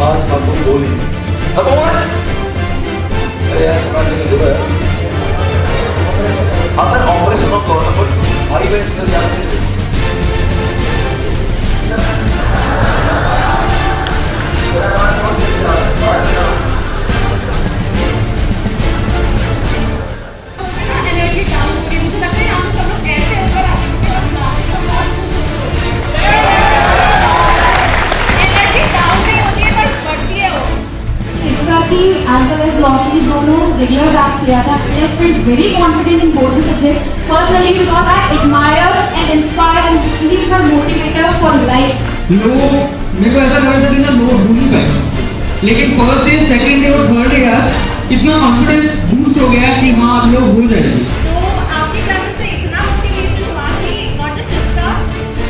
आज आपको बोली भगवान, अरे यार अगर ऑपरेशन हो तो भाई बहन इधर जाते हैं एनर्जी डाउन हो गई मुझे लगता है हम सब लोग कैसे ऊपर आते हैं एनर्जी डाउन नहीं होती है बस बढ़ती है वो Exactly, as well as Roshni दोनों regular बैच किया था. I felt very confident in both the subjects. Personally, because I admire and inspire and he is my motivator for life. लोग मेरे को ऐसा लगा था कि मैं लोग भूल ही पाएगा, लेकिन फर्स्ट डे सेकंड डे और थर्ड डे यार इतना कॉन्फिडेंस बूस्ट हो गया कि हाँ आप लोग भूल जाएंगे. तो आपकी क्लास से इतना मोटिवेशन हुआ कि नॉट जस्ट इसका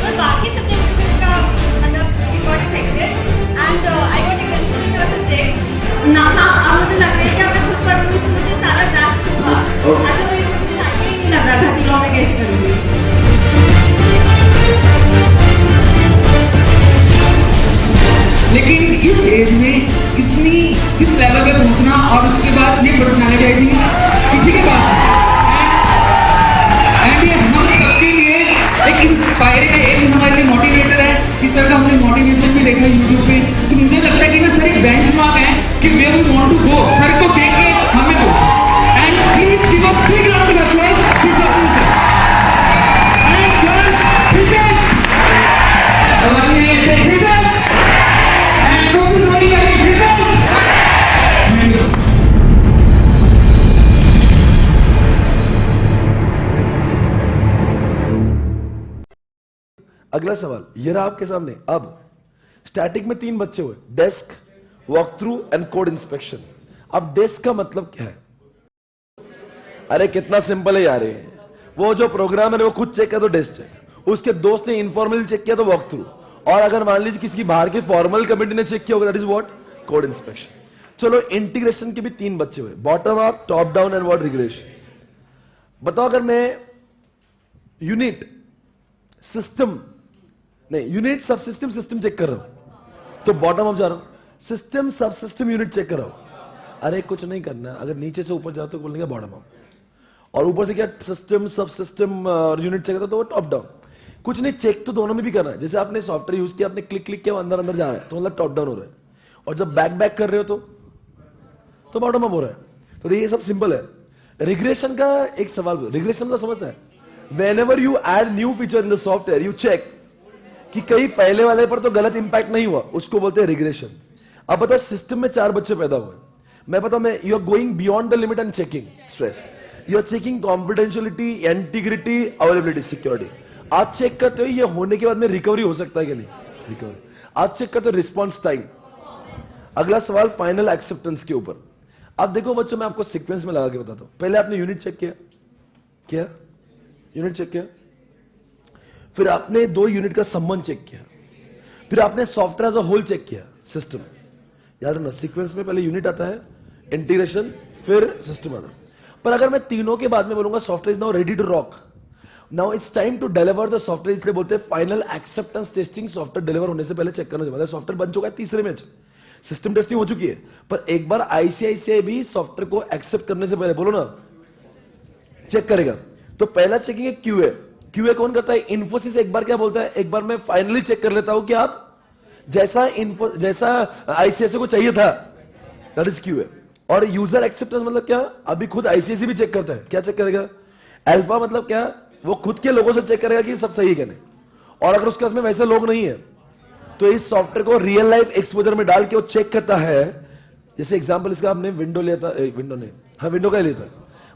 पर बाकी सब्जेक्ट्स का मतलब we got affected and I got eventually in your subject ना अब मुझे लग रहा है कि अब मैं खुद पढ़ूंगी तो मुझे सारा डांस होगा. अदरवाइज मुझे आइडिया नहीं लग रहा था कि लॉ में कैसे करूँगी. लेकिन इस एज में इस लेवल पे पहुंचना और उसके बाद ये पर्सनैलिटी आई थी किसी के पास एंड ये हम सबके लिए एक इंस्पायरिंग है, एक हमारे लिए मोटिवेटर है. इस तरह का हमने मोटिवेशन भी देखा यूट्यूब पे. तो मुझे लगता है कि ना सर एक बेंचमार्क है कि where we want to go. Sir को देख के हमें दो and please give a big round of applause to sir. And sir ठीक है हमारे लिए ठीक है. अगला सवाल ये रहा आपके सामने. अब स्टैटिक में 3 बच्चे हुए, desk, walk through and code inspection. अब डेस्क का मतलब क्या है? अरे कितना सिंपल है यार. वो जो प्रोग्राम है वो खुद चेक किया तो डेस्क है, उसके दोस्त ने इनफॉर्मल चेक किया तो वॉक थ्रू, और अगर मान लीजिए किसी बाहर की फॉर्मल कमिटी ने चेक किया होगा that is what code inspection. चलो इंटीग्रेशन के भी 3 बच्चे हुए, bottom up, top down and what regression. बताओ अगर मैं यूनिट सिस्टम नहीं यूनिट सब सिस्टम सिस्टम चेक कर रहा हूं तो बॉटम अप जा रहा हूं, सिस्टम सब सिस्टम यूनिट चेक कर रहा हूं. अरे कुछ नहीं करना, अगर नीचे से ऊपर जाओ तो बोलेंगे बॉटम अप, और ऊपर से क्या सिस्टम सब सिस्टम और यूनिट चेक करता तो वो टॉप डाउन. कुछ नहीं, चेक तो दोनों में भी करना है. जैसे आपने सॉफ्टवेयर यूज किया, आपने क्लिक क्लिक किया, अंदर अंदर जा रहा है तो मतलब टॉप डाउन हो रहा है, और जब बैक बैक कर रहे हो तो बॉटम अप हो रहा है. तो ये सब सिंपल है. रिग्रेशन का एक सवाल, रिग्रेशन का समझता है, whenever you add new feature in the software you check कि कहीं पहले वाले पर तो गलत इंपैक्ट नहीं हुआ, उसको बोलते हैं रिग्रेशन. अब बताओ सिस्टम में 4 बच्चे पैदा हुए, मैं बताऊं मैं you are going beyond the limit and checking stress, you are checking confidentiality, integrity, availability, security. आप चेक करते हो ये होने के बाद में रिकवरी हो सकता है कि नहीं, रिकवरी. आप चेक करते हो रिस्पॉन्स टाइम. अगला सवाल फाइनल एक्सेप्टेंस के ऊपर. अब देखो बच्चों मैं आपको सीक्वेंस में लगा के बताता हूं. पहले आपने यूनिट चेक किया, यूनिट चेक किया, फिर आपने 2 यूनिट का संबंध चेक किया, फिर आपने software as a whole check किया, सिस्टम. याद रखना सीक्वेंस में पहले यूनिट आता है, इंटीग्रेशन, फिर सिस्टम आता है. पर अगर मैं तीनों के बाद में बोलूंगा software is now ready to rock, now it's time to deliver the software, इसलिए बोलते हैं final acceptance testing. Software deliver होने से पहले चेक करना चाहिए. मतलब सॉफ्टवेयर बन चुका है, तीसरे में सिस्टम टेस्टिंग हो चुकी है, पर एक बार आईसीआईसीआई भी सॉफ्टवेयर को एक्सेप्ट करने से पहले बोलो ना चेक करेगा. तो पहला चेकिंग है क्यूए. क्यूए कौन करता है? इन्फोसिस. एक बार क्या बोलता है, एक बार मैं फाइनली चेक कर लेता हूं कि आप जैसा आईसीआईसीआई को चाहिए था, दैट इज क्यूए. और यूजर एक्सेप्टेंस मतलब क्या? अभी खुद आईसीआईसीआई भी चेक करता है. क्या चेक करेगा? अल्फा मतलब क्या? वो खुद के लोगों से चेक करेगा कि सब सही है क्या नहीं, और अगर उसके पास में वैसे लोग नहीं है तो इस सॉफ्टवेयर को रियल लाइफ एक्सपोजर में डाल के वो चेक करता है. जैसे एग्जांपल इसका आपने विंडो लिया था, विंडो नहीं, हाँ विंडो का लिया था.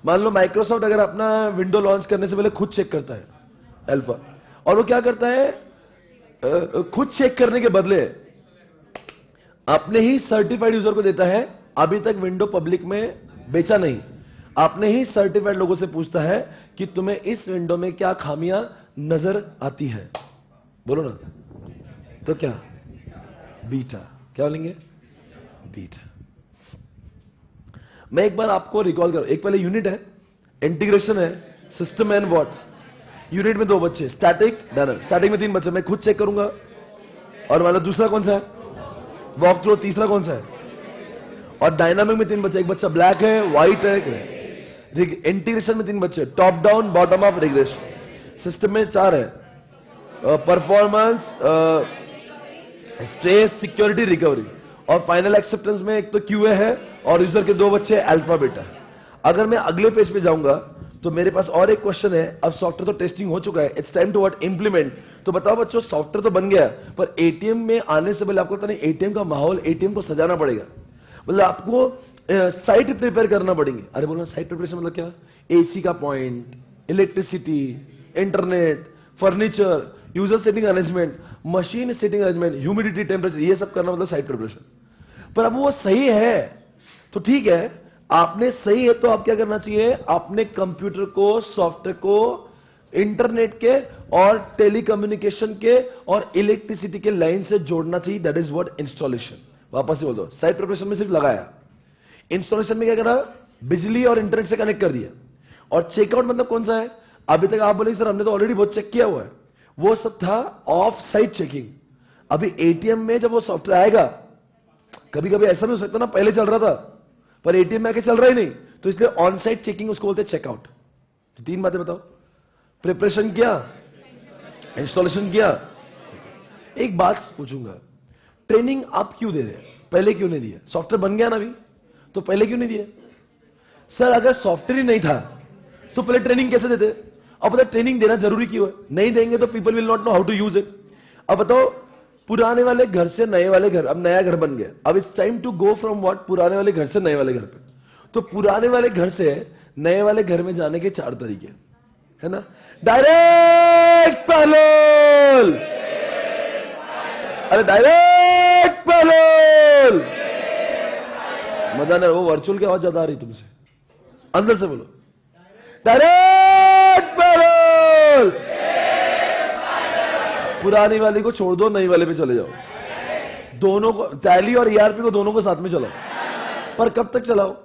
मान लो माइक्रोसॉफ्ट अगर अपना विंडो लॉन्च करने से पहले खुद चेक करता है अल्फा, और वो क्या करता है, खुद चेक करने के बदले अपने ही सर्टिफाइड यूजर को देता है. अभी तक विंडो पब्लिक में बेचा नहीं, आपने ही सर्टिफाइड लोगों से पूछता है कि तुम्हें इस विंडो में क्या खामियां नजर आती है, बोलो ना. तो क्या बीटा, क्या बोलेंगे? बीटा. मैं एक बार आपको रिकॉल करूं. एक पहले यूनिट है, इंटीग्रेशन है, सिस्टम एंड व्हाट. यूनिट में 2 बच्चे, स्टैटिक, डायनामिक. स्टैटिक में 3 बच्चे, मैं खुद चेक करूंगा, और मतलब दूसरा कौन सा है? Walk through. तीसरा कौन सा है? और डायनामिक में 3 बच्चे, एक बच्चा ब्लैक है, व्हाइट है. इंटीग्रेशन में 3 बच्चे, top down, bottom up, regression. System में 4 है, परफॉर्मेंस, स्ट्रेस, सिक्योरिटी, रिकवरी। और फाइनल एक्सेप्टेंस में एक तो क्यूए है और यूजर के 2 बच्चे अल्फा बीटा। अगर मैं अगले पेज पे जाऊंगा तो मेरे पास और एक क्वेश्चन है। अब सॉफ्टवेयर तो टेस्टिंग हो चुका है, it's time to what implement. तो बताओ बच्चों, सॉफ्टवेयर तो बन गया पर एटीएम में आने से पहले आपको पता नहीं एटीएम का माहौल, एटीएम को सजाना पड़ेगा। मतलब आपको साइट प्रिपेयर करना पड़ेंगे। अरे बोलो साइट प्रिपरेशन मतलब क्या? एसी का point, electricity, internet, furniture, user setting arrangement, machine setting arrangement, humidity, temperature, ये सब करना मतलब साइट प्रिपरेशन। पर अब वो सही है तो ठीक है, आपने सही है तो आप क्या करना चाहिए? आपने कंप्यूटर को, सॉफ्टवेयर को इंटरनेट के और टेलीकम्युनिकेशन के और इलेक्ट्रिसिटी के लाइन से जोड़ना चाहिए। That is what installation. वापस से बोल दो, साइट प्रिपरेशन में सिर्फ लगाया, इंस्टॉलेशन में क्या करा? बिजली और इंटरनेट से कनेक्ट कर दिया। और चेकआउट मतलब कौन सा है? अभी तक आप बोलेंगे सर हमने तो ऑलरेडी बहुत चेक किया हुआ है, वो सब था ऑफ साइट चेकिंग। अभी एटीएम में जब वो सॉफ्टवेयर आएगा, कभी कभी ऐसा भी हो सकता ना, पहले चल रहा था पर एटीएम में आके चल रहा ही नहीं, तो इसलिए ऑन साइट चेकिंग उसको बोलते हैं चेकआउट। तो 3 बातें बताओ, प्रिपरेशन किया, इंस्टॉलेशन किया। एक बात पूछूंगा, ट्रेनिंग आप क्यों दे रहे हैं? पहले क्यों नहीं दिया? सॉफ्टवेयर बन गया ना अभी, तो पहले क्यों नहीं दिया? सर अगर सॉफ्टवेयर ही नहीं था तो पहले ट्रेनिंग कैसे देते? अब पता ट्रेनिंग देना जरूरी क्यों है? नहीं देंगे तो people will not know how to use it. अब बताओ, पुराने वाले घर से नए वाले घर, अब नया घर बन गया, अब it's time to go from what, पुराने वाले घर से नए वाले घर पे। तो पुराने वाले घर से नए वाले घर में जाने के 4 तरीके है ना। डायरेक्ट पैरेलल, अरे डायरेक्ट पैरेलल, मजा नहीं, वो वर्चुअल की आवाज ज्यादा आ रही तुमसे, अंदर से बोलो, डायरेक्ट पैरेलल। पुरानी वाली को छोड़ दो, नई वाले पे चले जाओ। दोनों को, टैली और ईआरपी को दोनों को साथ में चलाओ। पर कब तक चलाओ?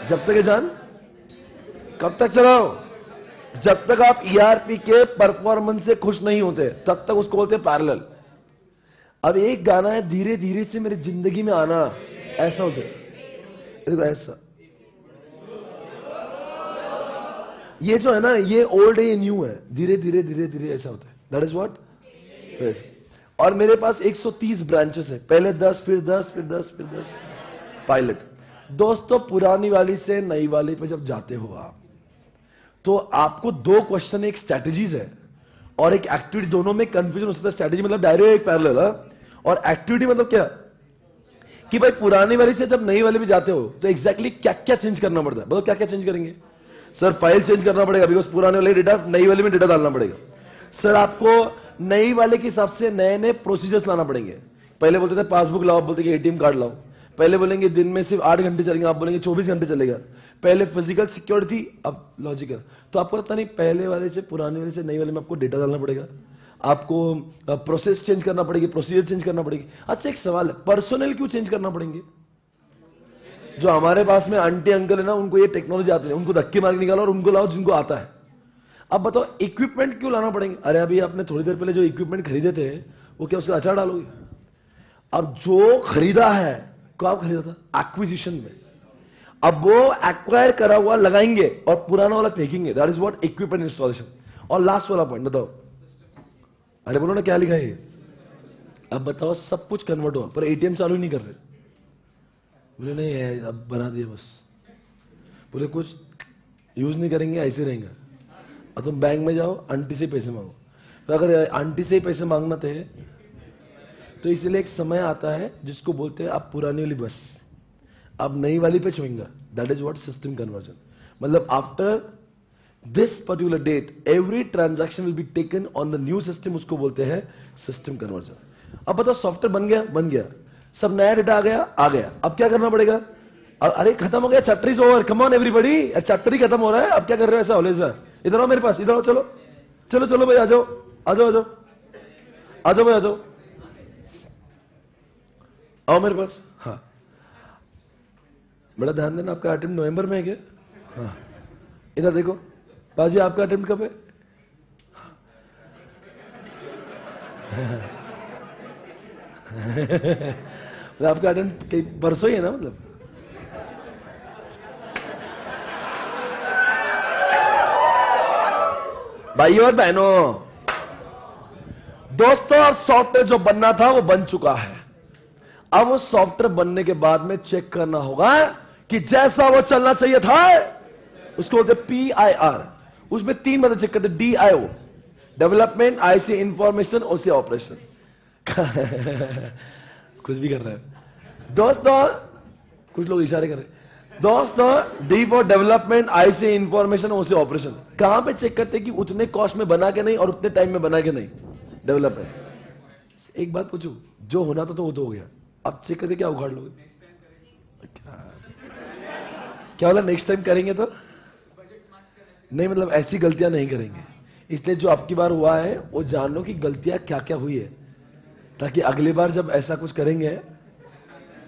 जब तक है जान, कब तक चलाओ? जब तक आप ईआरपी के परफॉर्मेंस से खुश नहीं होते तब तक उसको बोलते हैं पैरेलल। अब एक गाना है, धीरे धीरे से मेरी जिंदगी में आना, ऐसा होता है, ऐसा। ये जो है ना, ये ओल्ड है, ये न्यू है, धीरे धीरे धीरे धीरे ऐसा होता है। That is what. और मेरे पास 130 ब्रांचेस है, पहले 10, फिर 10, फिर 10, फिर 10 पायलट। दोस्तों, पुरानी वाली से नई वाली पे जब जाते हो आप, तो आपको 2 क्वेश्चन, एक स्ट्रैटेजीज है और एक एक्टिविटी, दोनों में कंफ्यूजन हो सकता है। स्ट्रैटेजी मतलब डायरेक्ट पैरेलल, और एक्टिविटी मतलब क्या कि भाई पुरानी वाली से जब नई वाली भी जाते हो तो एग्जैक्टली क्या क्या चेंज करना पड़ता है। मतलब क्या क्या चेंज करेंगे? सर फाइल चेंज करना पड़ेगा, बिकॉज पुराने वाले डेटा नई वाले में डेटा डालना पड़ेगा। सर आपको नई वाले के हिसाब से नए नए प्रोसीजर्स लाना पड़ेंगे। पहले बोलते थे पासबुक लाओ, बोलते कि एटीएम कार्ड लाओ। पहले बोलेंगे दिन में सिर्फ 8 घंटे चलेंगे, आप बोलेंगे 24 घंटे चलेगा। पहले फिजिकल सिक्योरिटी, अब लॉजिकल। तो आपको पता नहीं, पहले वाले से पुराने वाले से नई वाले में आपको डेटा डालना पड़ेगा, आपको प्रोसेस चेंज करना पड़ेगी, प्रोसीजर चेंज करना पड़ेगी। अच्छा एक सवाल है, पर्सनल क्यों चेंज करना पड़ेंगे? जो हमारे पास में आंटी अंकल है ना, उनको ये टेक्नोलॉजी आती है, उनको धक्के मार के निकालो और उनको लाओ जिनको आता है। अब बताओ इक्विपमेंट क्यों लाना पड़ेंगे? अरे अभी आपने थोड़ी देर पहले जो इक्विपमेंट खरीदे थे वो क्या उसका अचार डालोगे? अब जो खरीदा है, कब खरीदा था? एक्विजिशन में। अब वो एक्वायर करा हुआ लगाएंगे और पुराना वाला फेंकेंगे। That is what equipment installation. और लास्ट वाला पॉइंट बताओ, अरे बोलो ना क्या लिखा है? अब बताओ, सब कुछ कन्वर्ट हुआ पर एटीएम चालू नहीं कर रहे। बोले नहीं है, अब बना दिया बस। बोले कुछ यूज नहीं करेंगे, ऐसे रहेंगे। अब तुम बैंक में जाओ, आंटी से पैसे मांगो। तो अगर आंटी से पैसे मांगना थे तो इसलिए एक समय आता है जिसको बोलते हैं आप पुरानी वाली बस, आप नई वाली पे छोएंगे। That is what system conversion. मतलब after this particular date every transaction will be taken on the new system, उसको बोलते हैं सिस्टम कन्वर्जन। अब बताओ सॉफ्टवेयर बन गया, बन गया, सब नया डेटा आ गया, आ गया। अब क्या करना पड़ेगा? अरे खत्म हो गया, chapter is over, come on everybody, chapter ही खत्म हो रहा है, अब क्या कर रहे हो? ऐसा होले सर, इधर आओ मेरे पास, इधर आओ, चलो चलो चलो भाई, आ जाओ आ जाओ आ जाओ आ जाओ भाई, आ जाओ, आओ मेरे पास। हाँ बड़ा ध्यान देना, आपका अटेम्प्ट नवंबर में है क्या? हाँ इधर देखो पाजी, आपका अटेम्प्ट कब है? आपका अटेम्प्ट परसों ही है ना? मतलब भाइयों और बहनों, दोस्तों, अब सॉफ्टवेयर जो बनना था वो बन चुका है। अब वो सॉफ्टवेयर बनने के बाद में चेक करना होगा कि जैसा वो चलना चाहिए था, उसको बोलते PIR। उसमें 3 मदद चेक करते, DIO development, IC information, OC operation. कुछ भी कर रहे हैं दोस्तों, कुछ लोग इशारे कर रहे हैं दोस्तों। D for development, IC information, OC operation. कहां पे चेक करते कि उतने कॉस्ट में बना के नहीं और उतने टाइम में बना के नहीं डेवलपमेंट। एक बात पूछूं, जो होना था तो वो तो हो गया, अब चेक करके क्या उखाड़ लोगे? क्या बोला? नेक्स्ट टाइम करेंगे तो नहीं, मतलब ऐसी गलतियां नहीं करेंगे। इसलिए जो अब की बार हुआ है वो जान लो कि गलतियां क्या क्या हुई है, ताकि अगली बार जब ऐसा कुछ करेंगे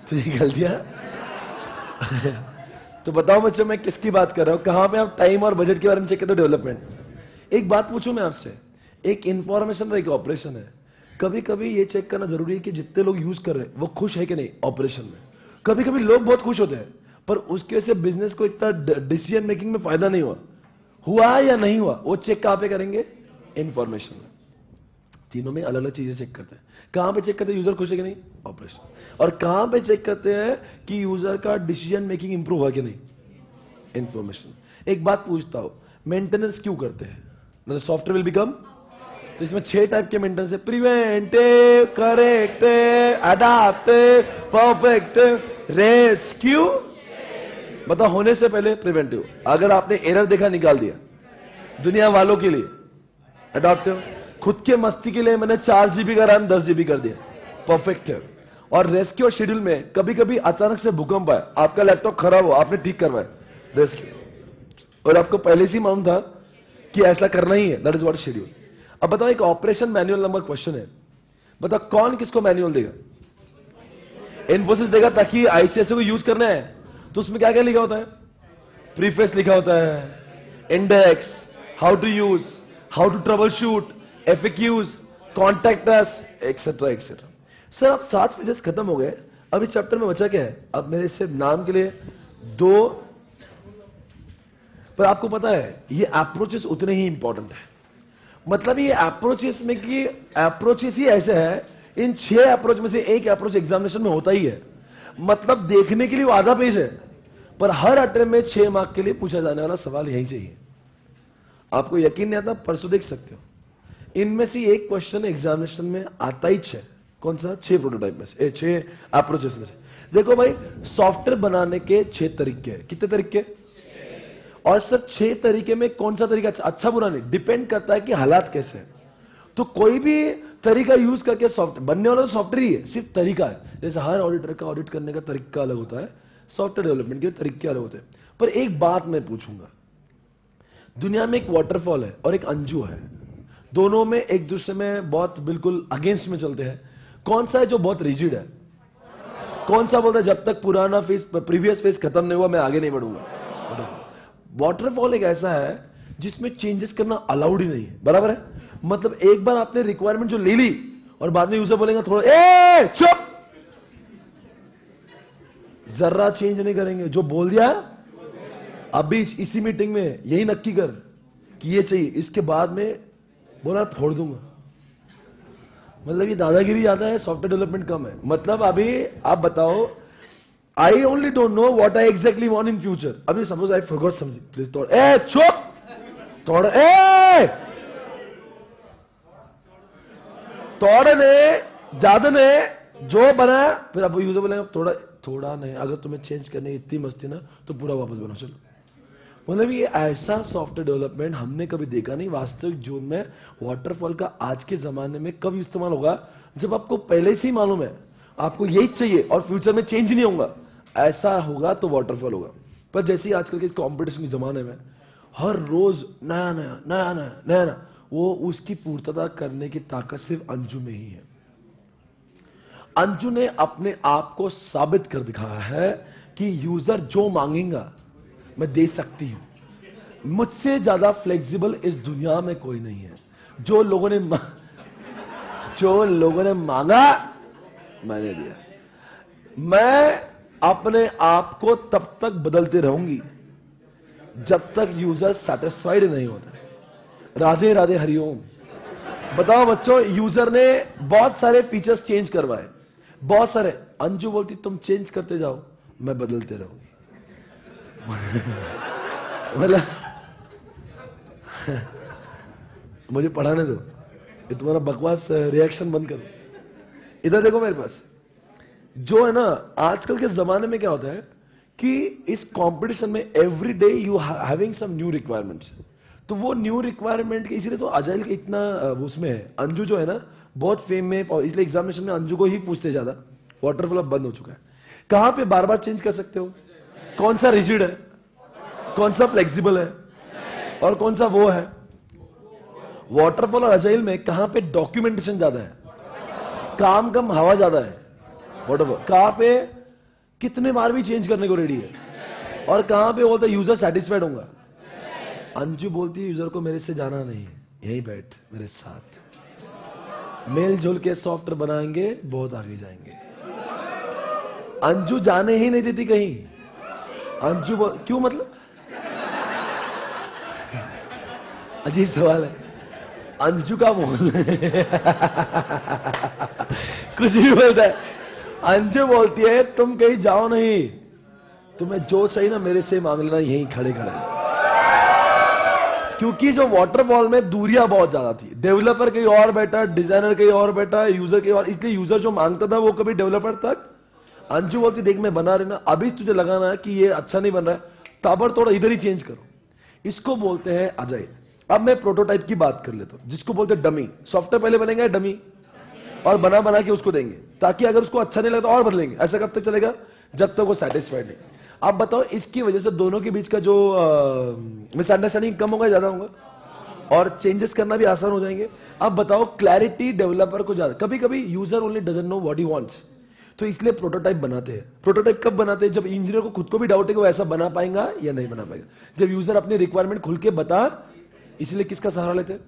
तो ये गलतियां तो बताओ बच्चों, मैं किसकी बात कर रहा हूं? कहां पे आप टाइम और बजट के बारे में चेक करते हो? डेवलपमेंट। एक बात पूछूं मैं आपसे, एक इंफॉर्मेशन और एक ऑपरेशन है। कभी कभी ये चेक करना जरूरी है कि जितने लोग यूज कर रहे हैं वो खुश है कि नहीं ऑपरेशन में। कभी कभी लोग बहुत खुश होते हैं, पर उसके वजह से बिजनेस को इतना डिसीजन मेकिंग में फायदा नहीं हुआ या नहीं हुआ, वो चेक कहां पे करेंगे? इंफॉर्मेशन में। तीनों में अलग अलग चीजें चेक करते हैं। कहां पे चेक करते हैं यूजर खुश है कि नहीं? ऑपरेशन। और कहां पे चेक करते हैं कि यूजर का डिसीजन मेकिंग इंप्रूव हुआ कि नहीं? इंफॉर्मेशन। एक बात पूछता हूं, मेंटेनेंस क्यों करते हैं? मतलब सॉफ्टवेयर विल बिकम, तो इसमें 6 टाइप के मेंटेनेंस है, preventive, corrective, adaptive, perfective, rescue. बताओ, होने से पहले प्रिवेंटिव, अगर आपने एरर देखा निकाल दिया दुनिया वालों के लिए। अडैप्टिव, खुद के मस्ती के लिए मैंने 4 GB का रैम 10 GB कर दिया, परफेक्टिव। और रेस्क्यू और शेड्यूल में कभी कभी अचानक से भूकंप आया, आपका लैपटॉप खराब हो, आपने ठीक करवाया, रेस्क्यू। और आपको पहले से ही मालूम था कि ऐसा करना ही है, दैट इज व्हाट शेड्यूल। अब बताओ, एक ऑपरेशन मैनुअल नंबर क्वेश्चन है, बताओ कौन किसको मैनुअल देगा? इन्फोसिस देगा, ताकि ICSE को यूज करना है तो उसमें क्या क्या लिखा होता है? प्रीफेस लिखा होता है, index, how to use, how to troubleshoot, FAQs, contact us, etcetera etcetera. Sir, अब 7 पेजेस खत्म हो गए, अब इस चैप्टर में बचा क्या है? अब मेरे सिर्फ नाम के लिए 2, पर आपको पता है ये अप्रोचेस उतने ही इंपॉर्टेंट है। मतलब ये अप्रोचेस में कि अप्रोचेस ही ऐसे है, इन 6 अप्रोच में से एक अप्रोच एग्जामिनेशन में होता ही है। मतलब देखने के लिए वो आधा पेज है, पर हर अटेम्प्ट में 6 मार्क के लिए पूछा जाने वाला सवाल यहीं से ही है। आपको यकीन नहीं आता, परसों देख सकते हो। इनमें से एक क्वेश्चन एग्जामिनेशन में आता ही है। कौन सा? 6 प्रोटोटाइप में से, 6 अप्रोचेस में से। देखो भाई, सॉफ्टवेयर बनाने के 6 तरीके हैं। कितने तरीके? और सर 6 तरीके में कौन सा तरीका अच्छा बुरा नहीं, डिपेंड करता है कि हालात कैसे हैं। तो कोई भी तरीका यूज करके सॉफ्टवेयर बनने वाला सॉफ्टवेयर ही है, सिर्फ तरीका है। जैसे हर ऑडिटर का ऑडिट करने का तरीका अलग होता है, सॉफ्टवेयर डेवलपमेंट के तरीके अलग होते हैं। पर एक बात मैं पूछूंगा, दुनिया में एक वाटरफॉल है और एक अंजू है, दोनों में एक दूसरे में बहुत बिल्कुल अगेंस्ट में चलते हैं। कौन सा है जो बहुत रिजिड है? कौन सा बोलता है जब तक पुराना फेज, प्रीवियस फेज खत्म नहीं हुआ मैं आगे नहीं बढ़ूंगा? वाटरफॉल एक ऐसा है जिसमें चेंजेस करना अलाउड ही नहीं है, बराबर है? मतलब एक बार आपने रिक्वायरमेंट जो ले ली और बाद में यूजर बोलेगा थोड़ा चुप, जर्रा चेंज नहीं करेंगे, जो बोल दिया अभी इसी मीटिंग में यही नक्की कर कि ये चाहिए, इसके बाद में बोला फोड़ दूंगा। मतलब ये दादागिरी ज्यादा है, सॉफ्टवेयर डेवलपमेंट कम है। मतलब अभी आप बताओ, I only don't know what I exactly want in future. अभी suppose I forgot something, please तोड़, चुप, तोड़, तोड़ने ज्यादा ने जो बना, फिर अब यूजर बोलेंगे थोड़ा थोड़ा नहीं, अगर तुम्हें चेंज करने की इतनी मस्ती ना तो पूरा वापस बनाओ चलो। मतलब ये ऐसा सॉफ्टवेयर डेवलपमेंट हमने कभी देखा नहीं वास्तविक जीवन में। वाटरफॉल का आज के जमाने में कब इस्तेमाल होगा? जब आपको पहले से ही मालूम है आपको यही चाहिए और फ्यूचर में चेंज नहीं होगा, ऐसा होगा तो वाटरफॉल होगा। पर जैसे ही आजकल के कंपटीशन के जमाने में हर रोज नया नया नया नया नया नया, वो उसकी पूर्तता करने की ताकत सिर्फ अंजू में ही है। अंजू ने अपने आप को साबित कर दिखाया है कि यूजर जो मांगेगा मैं दे सकती हूं। मुझसे ज्यादा फ्लेक्सिबल इस दुनिया में कोई नहीं है। जो लोगों ने मांगा मैंने दिया। मैं अपने आप को तब तक बदलते रहूंगी जब तक यूजर सेटिस्फाइड नहीं होता। राधे राधे हरिओम। बताओ बच्चों, यूजर ने बहुत सारे फीचर्स चेंज करवाए, बहुत सारे। अंजू बोलती तुम चेंज करते जाओ, मैं बदलते रहूंगी। मतलब मुझे पढ़ाने दो, ये तुम्हारा बकवास रिएक्शन बंद करो। इधर देखो मेरे पास, जो है ना आजकल के जमाने में क्या होता है कि इस कंपटीशन में every day you having some new requirements. तो वो न्यू रिक्वायरमेंट के इसीलिए तो अजाइल के इतना उसमें है। अंजू जो है ना बहुत फेम में, इसलिए एग्जामिनेशन में अंजू को ही पूछते ज्यादा। वाटरफॉल अब बंद हो चुका है। कहां पे बार बार चेंज कर सकते हो? कौन सा रिजिड है, कौन सा फ्लेक्सिबल है, और कौन सा वो है? वाटरफॉल और अजाइल में कहां पे डॉक्यूमेंटेशन ज्यादा है, काम कम हवा ज्यादा है? वाटरफॉल कहां पे कितने बार भी चेंज करने को रेडी है, और कहां पे बोलता है यूजर सेटिस्फाइड होगा? अंजू बोलती है यूजर को मेरे से जाना नहीं है, यहीं बैठ मेरे साथ, मेल जोल के सॉफ्टवेयर बनाएंगे, बहुत आगे जाएंगे। अंजू जाने ही नहीं देती कहीं। अंजू क्यों, मतलब अजीब सवाल है। अंजू का बोल कुछ भी बोलता है। अंजू बोलती है तुम कहीं जाओ नहीं, तुम्हें जो चाहिए ना मेरे से मांग लेना, यहीं खड़े खड़े। क्योंकि जो वाटरफॉल में दूरियां बहुत ज्यादा थी, डेवलपर कहीं और बैठा, डिजाइनर कहीं और बैठा, यूजर कहीं और, इसलिए यूजर जो मांगता था वो कभी डेवलपर तक। अंजू बोलती देख मैं बना रही ना, अभी तुझे लगाना है कि ये अच्छा नहीं बन रहा है, ताबड़तोड़ इधर ही चेंज करो। इसको बोलते हैं अजाइल। अब मैं प्रोटोटाइप की बात कर लेता हूं, जिसको बोलते हैं डमी। सॉफ्टवेयर पहले बनेगा डमी, और बना बना के उसको देंगे, ताकि अगर उसको अच्छा नहीं लगता और बदलेंगे। ऐसा कब तक चलेगा? जब तक वो सेटिस्फाइड नहीं। अब बताओ इसकी वजह से दोनों के बीच का जो मिसअंडरस्टैंडिंग कम होगा, ज्यादा होगा, और चेंजेस करना भी आसान हो जाएंगे। अब बताओ क्लैरिटी डेवलपर को ज्यादा, कभी कभी user only doesn't know what he wants, तो इसलिए प्रोटोटाइप बनाते हैं। प्रोटोटाइप कब बनाते हैं? जब इंजीनियर को खुद को भी डाउट है कि वो ऐसा बना पाएगा या नहीं बना पाएगा, जब यूजर अपनी रिक्वायरमेंट खुल के बता। इसलिए किसका सहारा लेते हैं?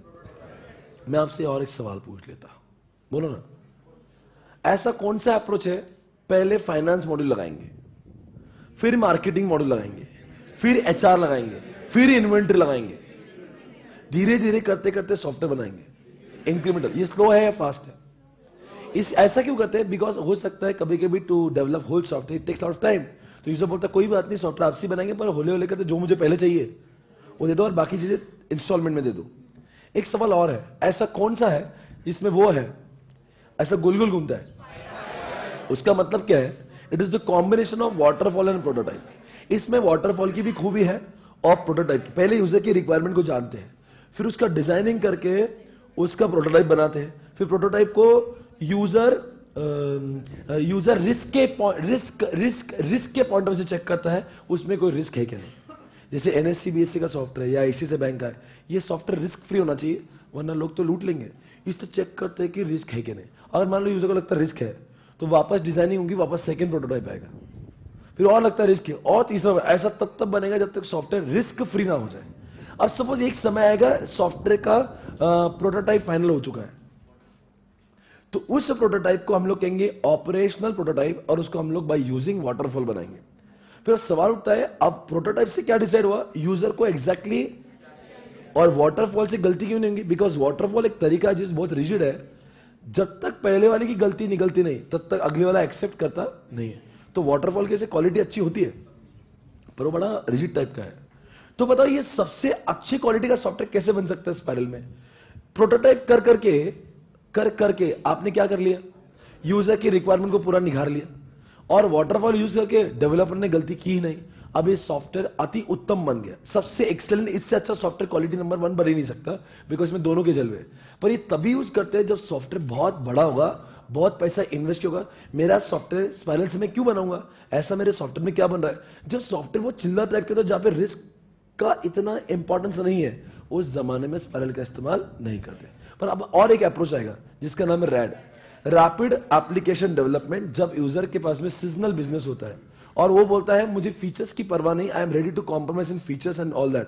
मैं आपसे और एक सवाल पूछ लेता, बोलो ना, ऐसा कौन सा अप्रोच है? पहले फाइनेंस मॉड्यूल लगाएंगे, फिर मार्केटिंग मॉड्यूल लगाएंगे, फिर एचआर लगाएंगे, फिर इन्वेंट्री लगाएंगे, धीरे धीरे करते करते सॉफ्टवेयर बनाएंगे। इंक्रीमेंटल। ये स्लो है या फास्ट है? ऐसा क्यों करते हैं? बिकॉज हो सकता है कभी कभी to develop whole software it takes lot of time. तो यूजर बोलता है कोई बात नहीं, सॉफ्टवेयर आपसी बनाएंगे, पर होले होले करते जो मुझे पहले चाहिए वो दे दो, और बाकी चीजें इंस्टॉलमेंट में दे दो। एक सवाल और है, ऐसा कौन सा है जिसमें वो है ऐसा गुलगुल घूमता है? उसका मतलब क्या है? It is the combination of waterfall and prototype. इसमें वाटरफॉल की भी खूबी है और प्रोटोटाइप की। पहले यूजर की रिक्वायरमेंट को जानते हैं, फिर उसका डिजाइनिंग करके उसका प्रोटोटाइप बनाते हैं, फिर प्रोटोटाइप को यूजर रिस्क के पॉइंट ऑफ से चेक करता है, उसमें कोई रिस्क है क्या नहीं। जैसे एनएससी बीएससी का सॉफ्टवेयर या आईसी से बैंक का है, ये सॉफ्टवेयर रिस्क फ्री होना चाहिए, वरना लोग तो लूट लेंगे। इस तो चेक करते हैं कि रिस्क है क्या नहीं। अगर मान लो यूजर को लगता है रिस्क है, तो वापस डिजाइनिंग होगी, वापस सेकंड प्रोटोटाइप आएगा, फिर और लगता है रिस्क है, और तीसरा। ऐसा तब तक बनेगा जब तक सॉफ्टवेयर रिस्क फ्री ना हो जाए। अब सपोज एक समय आएगा सॉफ्टवेयर का प्रोटोटाइप फाइनल हो चुका है, तो उस प्रोटोटाइप को हम लोग कहेंगे ऑपरेशनल प्रोटोटाइप, और उसको हम लोग बाय यूजिंग वाटरफॉल बनाएंगे। फिर सवाल उठता है, अब प्रोटोटाइप से क्या डिसाइड हुआ? यूजर को एग्जैक्टली और वाटरफॉल से गलती क्यों नहीं होगी? बिकॉज वाटरफॉल एक तरीका है जिस बहुत रिजिड है, जब तक पहले वाले की गलती निकलती नहीं तब तक अगले वाला एक्सेप्ट करता नहीं है। तो वाटरफॉल की क्वालिटी अच्छी होती है, पर वो बड़ा रिजिड टाइप का है। तो बताओ ये सबसे अच्छी क्वालिटी का सॉफ्टवेयर कैसे बन सकता है स्पाइरल में? प्रोटोटाइप कर करके आपने क्या कर लिया? यूजर की रिक्वायरमेंट को पूरा निखार लिया, और वाटरफॉल यूज करके डेवलपर ने गलती की ही नहीं। अब ये सॉफ्टवेयर अति उत्तम बन गया, सबसे एक्सेलेंट। इससे अच्छा सॉफ्टवेयर क्वालिटी नंबर 1 बन ही नहीं सकता, बिकॉज इसमें दोनों के जलवे। पर ये तभी यूज करते हैं जब सॉफ्टवेयर बहुत बड़ा होगा, बहुत पैसा इन्वेस्ट होगा। मेरा सॉफ्टवेयर स्पाइरल से मैं क्यों बनाऊंगा? ऐसा मेरे सॉफ्टवेयर में क्या बन रहा है? जब सॉफ्टवेयर वो चिल्लर टाइप के, तो जहां पे रिस्क का इतना इंपॉर्टेंस नहीं है, उस जमाने में स्पाइरल का इस्तेमाल नहीं करते। पर अब और एक अप्रोच आएगा जिसका नाम है रैड, रैपिड एप्लीकेशन डेवलपमेंट। जब यूजर के पास में सीजनल बिजनेस होता है और वो बोलता है मुझे फीचर्स की परवाह नहीं, I am ready to compromise in features and all that,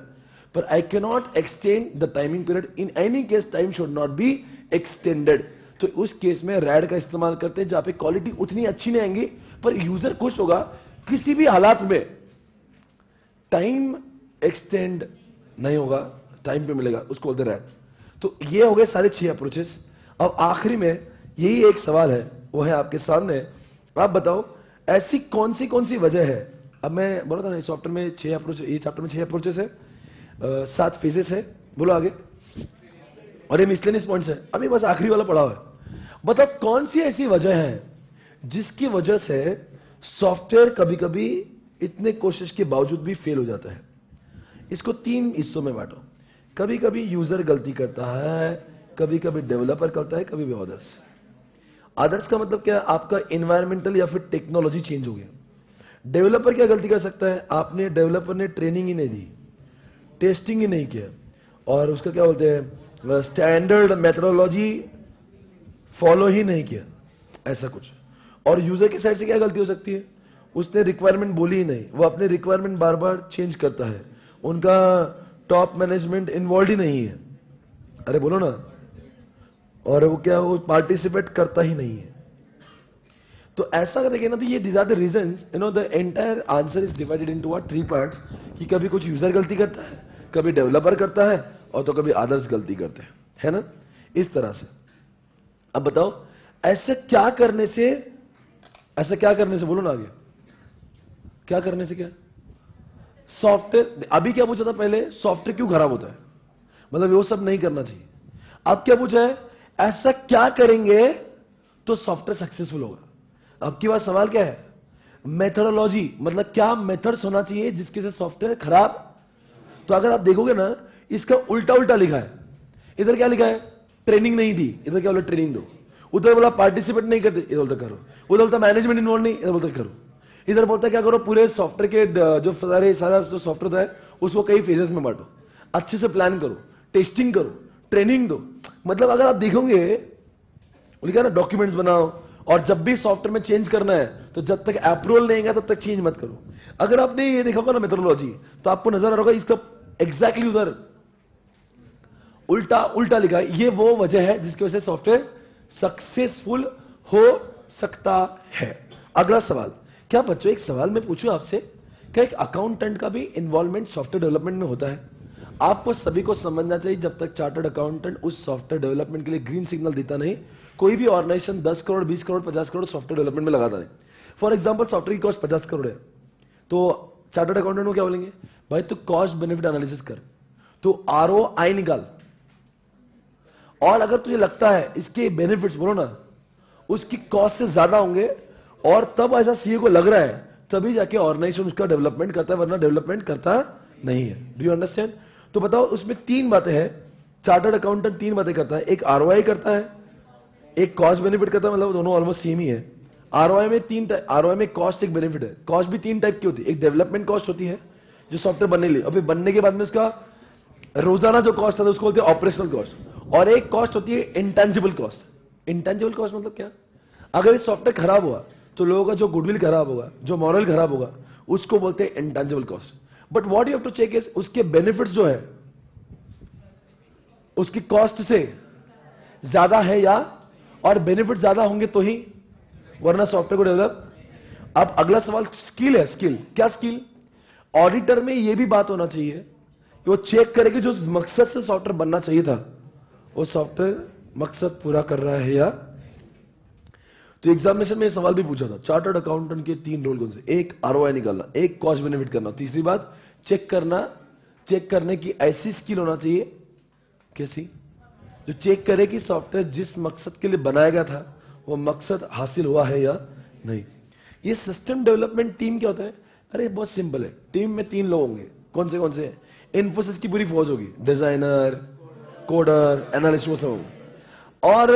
पर I can not extend the timing period. In any case time should not be extended. तो उस केस में रैड का इस्तेमाल करते हैं, जहां पे क्वालिटी उतनी अच्छी नहीं आएंगी, पर यूजर खुश होगा। किसी भी हालात में टाइम एक्सटेंड नहीं होगा, टाइम पे मिलेगा, उसको बोलते रैट। तो ये हो गए सारे 6 अप्रोचेस। अब आखिरी में यही एक सवाल है, वो है आपके सामने। आप बताओ ऐसी कौन सी वजह है। अब मैं बोला था ना सॉफ्टवेयर में 6 अप्रोच, ये चैप्टर में 6 अप्रोचेस है, 7 फेजेस है। बोलो आगे। और ये मिसलेनियस पॉइंट्स है, अभी बस आखिरी वाला पढ़ा हुआ है। बताओ कौन सी ऐसी वजह है जिसकी वजह से सॉफ्टवेयर कभी कभी इतने कोशिश के बावजूद भी फेल हो जाता है। इसको 3 हिस्सों में बांटो। कभी कभी यूजर गलती करता है, कभी कभी डेवलपर करता है, कभी भी अदर्स। अदर्स का मतलब क्या है? आपका एनवायरमेंटल या फिर टेक्नोलॉजी चेंज हो गया। डेवलपर क्या गलती कर सकता है? आपने डेवलपर ने ट्रेनिंग ही नहीं दी, टेस्टिंग ही नहीं किया, और उसका क्या बोलते हैं स्टैंडर्ड मेथोडोलॉजी फॉलो ही नहीं किया, ऐसा कुछ। और यूजर की साइड से क्या गलती हो सकती है? उसने रिक्वायरमेंट बोली ही नहीं, वो अपने रिक्वायरमेंट बार बार चेंज करता है, उनका टॉप मैनेजमेंट इन्वॉल्व ही नहीं है। अरे बोलो ना। और वो क्या, वो पार्टिसिपेट करता ही नहीं है। तो ऐसा अगर देखें ना, तो ये these are the reasons, the entire answer is divided into what 3 parts, कि कभी कुछ यूजर गलती करता है, कभी डेवलपर करता है, और तो कभी अदर्स गलती करते हैं, है ना, इस तरह से। अब बताओ ऐसा क्या करने से बोलो ना आगे, क्या करने से? क्या सॉफ्टवेयर, अभी क्या पूछा था पहले, सॉफ्टवेयर क्यों खराब होता है, मतलब वो सब नहीं करना चाहिए। अब क्या पूछा है, ऐसा क्या करेंगे तो सॉफ्टवेयर सक्सेसफुल होगा। अब की बात सवाल क्या है, मेथोडोलॉजी, मतलब क्या मेथड्स होना चाहिए जिसके से सॉफ्टवेयर खराब। तो अगर आप देखोगे ना, इसका उल्टा लिखा है। इधर क्या लिखा है, ट्रेनिंग नहीं दी, इधर क्या बोला ट्रेनिंग दो। उधर बोला पार्टिसिपेट नहीं करते, इधर बोलता करो। उधर बोलता मैनेजमेंट इन्वॉल्व नहीं, इधर बोलता करो। इधर बोलता क्या करो, पूरे सॉफ्टवेयर के जो सारा जो सॉफ्टवेयर है उसको कई फेजेस में बांटो, अच्छे से प्लान करो, टेस्टिंग करो, ट्रेनिंग दो। मतलब अगर आप देखोगे, लिखा ना डॉक्यूमेंट्स बनाओ, और जब भी सॉफ्टवेयर में चेंज करना है तो जब तक अप्रूवल नहीं आएगा तब तक चेंज मत करो। अगर आपने ये देखा होगा ना मेथोडोलॉजी, तो आपको नजर आ रहा होगा इसका एग्जैक्टली उधर उल्टा लिखा है। ये वो वजह है जिसकी वजह से सॉफ्टवेयर सक्सेसफुल हो सकता है। अगला सवाल, क्या बच्चों एक सवाल मैं पूछूं आपसे, क्या एक अकाउंटेंट का भी इन्वॉल्वमेंट सॉफ्टवेयर डेवलपमेंट में होता है? आपको सभी को समझना चाहिए, जब तक चार्टर्ड अकाउंटेंट उस सॉफ्टवेयर डेवलपमेंट के लिए ग्रीन सिग्नल देता नहीं, कोई भी organisation 10 crore 20 crore 50 crore software development में लगाता नहीं। फॉर एग्जांपल सॉफ्टवेयर की कॉस्ट 50 करोड़ है, तो चार्टर्ड अकाउंटेंट को क्या बोलेंगे, भाई तू कॉस्ट बेनिफिट एनालिसिस कर, तो ROI निकाल, और अगर तुझे लगता है इसके बेनिफिट्स बोलो ना उसकी कॉस्ट से ज्यादा होंगे, और तब ऐसा सीए को लग रहा है, तभी जाके ऑर्गेनाइजेशन उसका डेवलपमेंट करता है, वरना डेवलपमेंट करता नहीं है। Do you understand? तो बताओ उसमें 3 बातें हैं, चार्टर्ड अकाउंटेंट 3 बातें करता है, एक ROI करता है, एक कॉस्ट बेनिफिट करता है, मतलब दोनों ऑलमोस्ट सेम ही है। ROI में कॉस्ट एक बेनिफिट है। कॉस्ट भी 3 टाइप की होती है, एक डेवलपमेंट कॉस्ट होती है जो सॉफ्टवेयर बनने के लिए, और फिर बनने के बाद में उसका रोजाना जो कॉस्ट है उसको बोलते हैं ऑपरेशनल कॉस्ट, और एक कॉस्ट होती है इंटेंजिबल कॉस्ट। इंटेंजिबल कॉस्ट मतलब क्या, अगर ये सॉफ्टवेयर खराब हुआ तो लोगों का जो गुडविल खराब होगा, जो मॉरल खराब होगा, उसको बोलते हैं intangible cost. But what you have to check is उसके बेनिफिट्स जो है उसकी कॉस्ट से ज्यादा है या, और बेनिफिट ज्यादा होंगे तो ही, वरना सॉफ्टवेयर को डेवलप। अब अगला सवाल स्किल है। स्किल क्या, स्किल ऑडिटर में यह भी बात होना चाहिए कि वो चेक करे कि जो मकसद से सॉफ्टवेयर बनना चाहिए था वो सॉफ्टवेयर मकसद पूरा कर रहा है या। तो एग्जामिनेशन में सवाल भी पूछा था, चार्टर्ड अकाउंटेंट के 3 रोल कौन से, एक ROI निकालना, एक कॉस्ट बेनिफिट करना, तीसरी बात चेक करने की ऐसी स्किल होना चाहिए, कैसी, जो चेक करे कि सॉफ्टवेयर जिस मकसद के लिए बनाया गया था वो मकसद हासिल हुआ है या नहीं। ये सिस्टम डेवलपमेंट टीम क्या होता है, अरे बहुत सिंपल है, टीम में 3 लोग होंगे, कौन से इन्फोसिस की पूरी फौज होगी, डिजाइनर, कोडर, एनालिस्ट, वो सब होंगे, और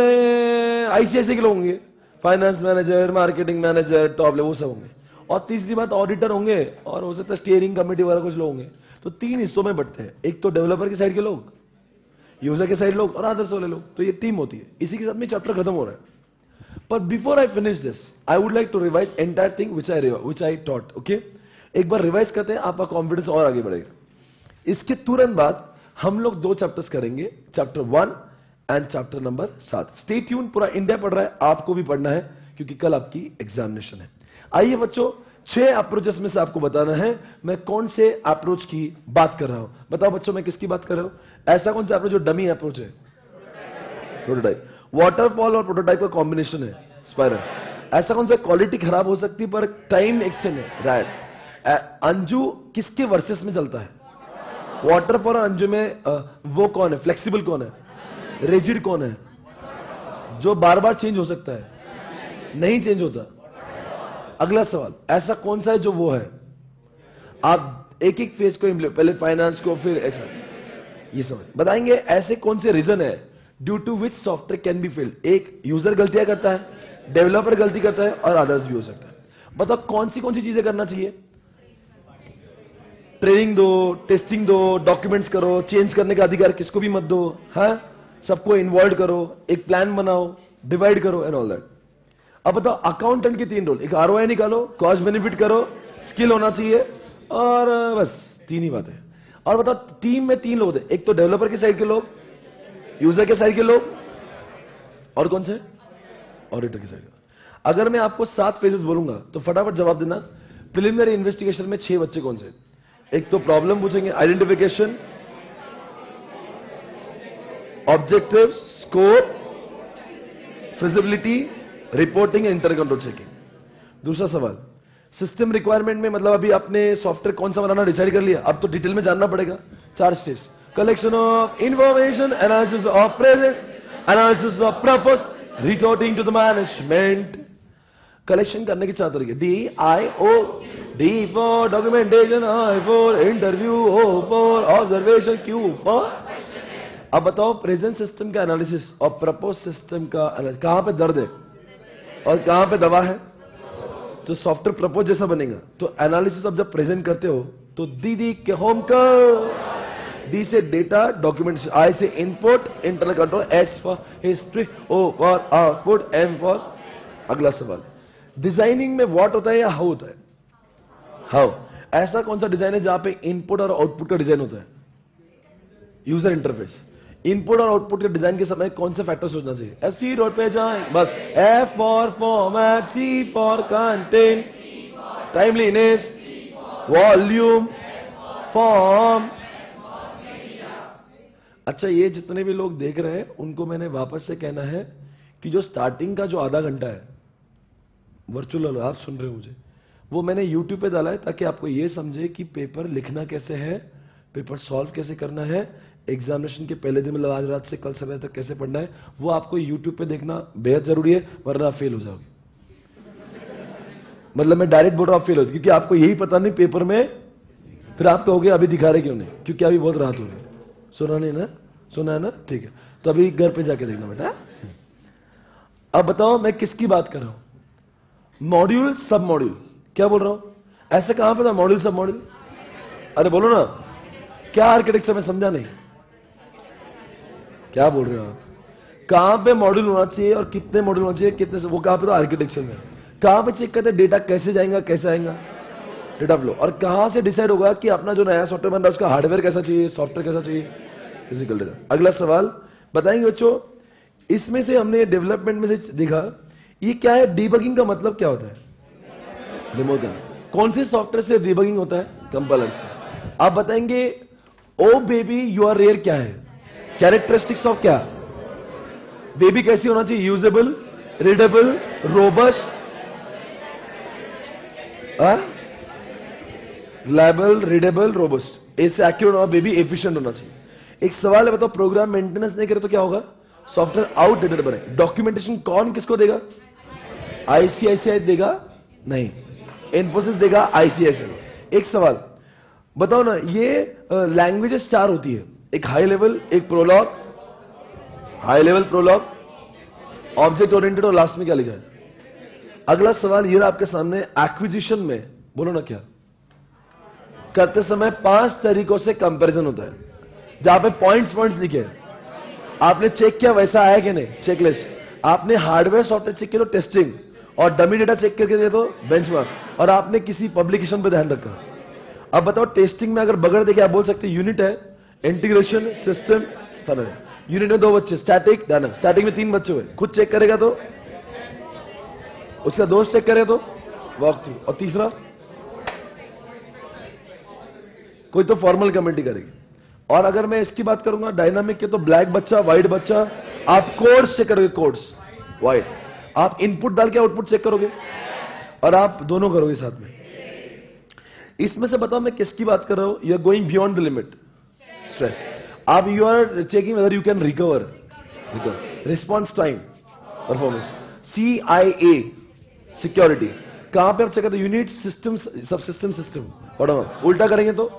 ICICI के लोग होंगे, finance manager, marketing manager, top level, वो सब होंगे, और तीसरी बात ऑडिटर होंगे, और हो सकता है स्टीयरिंग कमेटी वाला कुछ लोग होंगे। तो 3 हिस्सों में बढ़ते हैं, एक तो डेवलपर की साइड के लोग, यूजर के साइड लोग, और अदर्स वाले लोग। तो ये टीम होती है। इसी के साथ में चैप्टर खत्म हो रहा है। पर before I finish this I would like to revise entire thing which I taught. Okay, एक बार रिवाइज करते हैं, आपका कॉन्फिडेंस और आगे बढ़ेगा। इसके तुरंत बाद हम लोग 2 चैप्टर्स करेंगे, chapter 1 and chapter number 7। Stay tune, पूरा इंडिया पढ़ रहा है, आपको भी पढ़ना है क्योंकि कल आपकी एग्जामिनेशन है। आइए बच्चों, 6 अप्रोचेस में से आपको बताना है मैं कौन से अप्रोच की बात कर रहा हूं। बताओ बच्चों, मैं किसकी बात कर रहा हूं? ऐसा कौन सा अप्रोच जो डमी अप्रोच है? प्रोटोटाइप। वाटरफॉल और प्रोटोटाइप का कॉम्बिनेशन है स्पाइरल। ऐसा कौन सा क्वालिटी खराब हो सकती है पर टाइम एक्सटेंड है? राइट। अंजू किसके वर्सेस में चलता है? वाटरफॉल और अंजू में वो कौन है? फ्लेक्सिबल कौन है? रिजिड कौन है? जो बार बार चेंज हो सकता है? नहीं चेंज होता। अगला सवाल, ऐसा कौन सा है जो वो है? आप एक एक फेज को पहले फाइनेंस को फिर ऐसा ये समझ बताएंगे। ऐसे कौन से रीजन है due to which software can be failed? एक यूजर गलतियां करता है, डेवलपर गलती करता है और अदर्स भी हो सकता है। बताओ कौन सी चीजें करना चाहिए? ट्रेनिंग दो, टेस्टिंग दो, डॉक्यूमेंट्स करो, चेंज करने का अधिकार किसको भी मत दो, हाँ सबको इन्वॉल्व करो, एक प्लान बनाओ, डिवाइड करो एंड ऑल दैट। अब बताओ अकाउंटेंट के 3 रोल, एक आरओआई निकालो, कॉस्ट बेनिफिट करो, स्किल होना चाहिए और बस 3 ही बातें। और बताओ टीम में 3 लोग थे, एक तो डेवलपर की साइड के लोग, यूजर के साइड के लोग और कौन से? ऑडिटर की साइड। अगर मैं आपको 7 फेजेस बोलूंगा तो फटाफट जवाब देना। प्रिलिमिनरी इन्वेस्टिगेशन में 6 बच्चे कौन से? एक तो प्रॉब्लम पूछेंगे, identification, objective, scope, feasibility, reporting, inter control checking. दूसरा सवाल, सिस्टम रिक्वायरमेंट में मतलब अभी आपने सॉफ्टवेयर कौन सा बनाना डिसाइड कर लिया, अब तो डिटेल में जानना पड़ेगा। 4 steps, collection of information, analysis of present, analysis of purpose, reporting to the management. Collection करने के 4 तरीके, DIO, D for documentation, I for interview, O for observation, Q for. अब बताओ प्रेजेंट सिस्टम का एनालिसिस और प्रपोज सिस्टम का analysis, कहां पे दर्द है और कहां पे दवा है? तो सॉफ्टवेयर प्रपोज जैसा बनेगा। तो एनालिसिस अब जब प्रेजेंट करते हो तो डी के होम का, D से डेटा डॉक्यूमेंटेशन, I से input internal control, H for history, O for output, M for. अगला सवाल, डिजाइनिंग में व्हाट होता है या हाउ होता है? हाउ। ऐसा कौन सा डिजाइन है जहां पे इनपुट और आउटपुट का डिजाइन होता है? User interface. इनपुट और आउटपुट के डिजाइन के समय कौन से फैक्टर सोचना चाहिए? FC डॉट पे जाएं बस, F for format, C for content, timeliness, volume, form. अच्छा, ये जितने भी लोग देख रहे हैं उनको मैंने वापस से कहना है कि जो स्टार्टिंग का जो आधा घंटा है वर्चुअल, आप सुन रहे हो मुझे, वो मैंने YouTube पे डाला है ताकि आपको ये समझे कि पेपर लिखना कैसे है, पेपर सॉल्व कैसे करना है, एग्जामिनेशन के पहले दिन मतलब आज रात से कल समय तक कैसे पढ़ना है, वो आपको YouTube पे देखना बेहद जरूरी है, वरना आप फेल हो जाओगे। मतलब मैं डायरेक्ट बोल रहा हूं, फेल हो, क्योंकि आपको यही पता नहीं पेपर में, फिर आप कहोगे अभी दिखा रहे क्यों नहीं, क्योंकि अभी बहुत रात हो गई। सुना नहीं ना? सुना है ना? ठीक है, तो अभी घर पे जाके देखना बेटा। अब बताओ मैं किसकी बात कर रहा हूं? मॉड्यूल, सब मॉड्यूल। क्या बोल रहा हूं? ऐसे कहां पे था मॉड्यूल, सब मॉड्यूल? अरे बोलो ना, क्या आर्किटेक्चर में समझा नहीं? क्या बोल रहे हो आप? कहां पे मॉड्यूल होना चाहिए और कितने मॉड्यूल होना चाहिए, कितने से, वो कहां पे था? आर्किटेक्चर में। कहां पे चेक करते डेटा कैसे जाएगा, कैसे आएगा? Data flow. और कहां से डिसाइड होगा कि अपना जो नया सॉफ्टवेयर बन रहा है उसका हार्डवेयर कैसा चाहिए, सॉफ्टवेयर कैसा चाहिए? Physical data. अगला सवाल बताएंगे बच्चों, इसमें से हमने डेवलपमेंट में से देखा, ये क्या है? डीबगिंग का मतलब क्या होता है? डेमो करना। कौन से सॉफ्टवेयर से डीबगिंग होता है? कंपाइलर से। आप बताएंगे ओ बेबी यू आर रेयर क्या है? कैरेक्टरिस्टिक्स ऑफ क्या? बेबी कैसी होना चाहिए? Usable, readable, robust, reliable, readable, robust. इससे एक्यूरेट होना, बेबी एफिशिएंट होना चाहिए। एक सवाल है, बताओ प्रोग्राम मेंटेनेंस नहीं करे तो क्या होगा? सॉफ्टवेयर आउटडेटेड बने। डॉक्यूमेंटेशन कौन किसको देगा? ICICI देगा? नहीं, इन्फोसिस देगा, ICICI। एक सवाल बताओ ना, ये लैंग्वेजेस 4 होती है, एक हाई लेवल, एक prolog, high level prolog, object oriented और लास्ट में क्या लिखा है? अगला सवाल ये आपके सामने, एक्विजिशन में बोलो ना क्या करते समय 5 तरीकों से कंपैरिजन होता है, जहां पे पॉइंट्स लिखे हैं। आपने चेक किया वैसा आया कि नहीं? चेकलिस्ट। आपने हार्डवेयर सॉफ्टवेयर चेक किया तो टेस्टिंग, और डमी डेटा चेक करके दे तो बेंचमार्क, और आपने किसी पब्लिकेशन पे ध्यान रखा। अब बताओ टेस्टिंग में अगर बगड़ देखे आप बोल सकते यूनिट है, इंटीग्रेशन, सिस्टम, सारा। यूनिट में 2 बच्चे, स्टैटिक, डायनामिक। स्टैटिक में 3 बच्चे हुए, खुद चेक करेगा तो, उसका दोस्त चेक करे तो वॉक थ्रू, और तीसरा कोई तो फॉर्मल कमेटी करेगी। और अगर मैं इसकी बात करूंगा डायनामिक के, तो ब्लैक बच्चा, व्हाइट बच्चा, आप कोड्स चेक करोगे, कोड्स व्हाइट, आप इनपुट डाल के आउटपुट चेक करोगे, और आप दोनों करोगे साथ में। इसमें से बताओ मैं किसकी बात कर रहा हूं? You are going beyond the limit stress. आप you are checking whether you can recover response time, performance, CIA security. कहां पे आप चेक करते हो? यूनिट सिस्टम, सब सिस्टम, उल्टा करेंगे तो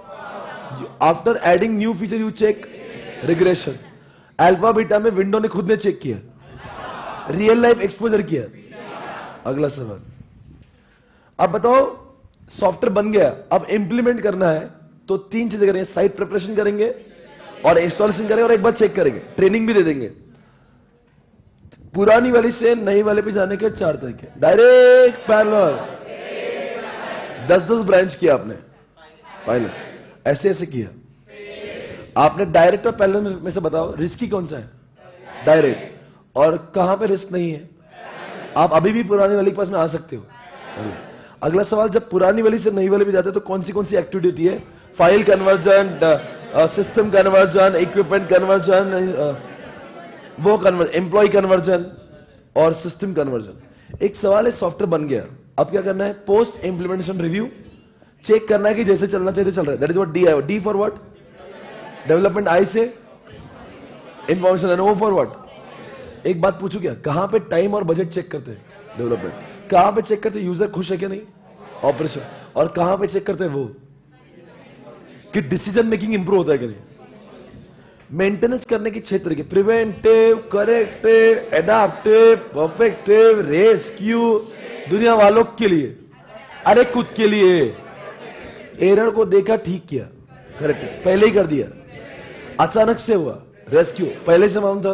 after adding new feature you check regression. Alpha beta में विंडो ने खुद ने चेक किया, रियल लाइफ एक्सपोजर किया। अगला सवाल, अब बताओ सॉफ्टवेयर बन गया, अब इंप्लीमेंट करना है तो 3 चीजें करेंगे, साइट प्रिपरेशन करेंगे और इंस्टॉलेशन करेंगे और एक बार चेक करेंगे, ट्रेनिंग भी दे देंगे। पुरानी वाली से नई वाले पे जाने के 4 तरीके, डायरेक्ट पैरेलल, 10-10 ब्रांच किया आपने फाइनल, ऐसे ऐसे किया आपने। डायरेक्ट और पैरेलल में से बताओ रिस्की कौन सा है? डायरेक्ट। और कहां पे रिस्क नहीं है? आप अभी भी पुरानी वाली के पास में आ सकते हो। अगला सवाल, जब पुरानी वाली से नई वाली पे जाते हैं तो कौन सी एक्टिविटी होती है? File conversion, system conversion, equipment conversion, वो कन्वर्जन, एम्प्लॉय कन्वर्जन और सिस्टम कन्वर्जन। एक सवाल है, सॉफ्टवेयर बन गया, अब क्या करना है? पोस्ट इंप्लीमेंटेशन रिव्यू, चेक करना है कि जैसे चलना चाहिए चल रहा है। दैट इज व्हाट डी है। D for what? Development. I से information, and O for what? एक बात पूछू क्या, कहां पे टाइम और बजट चेक करते हैं? डेवलपमेंट। कहां पे चेक करते हैं यूजर खुश है क्या नहीं? ऑपरेशन। और कहां पे चेक करते हैं वो कि डिसीजन मेकिंग इंप्रूव होता है कि नहीं? मेंटेनेंस करने के 6 तरीके, preventive, corrective, adaptive, perfective, rescue. दुनिया वालों के लिए, अरे खुद के लिए। एरर को देखा, ठीक किया, करेक्टिव पहले ही कर दिया, अचानक से हुआ रेस्क्यू, पहले से मालूम था।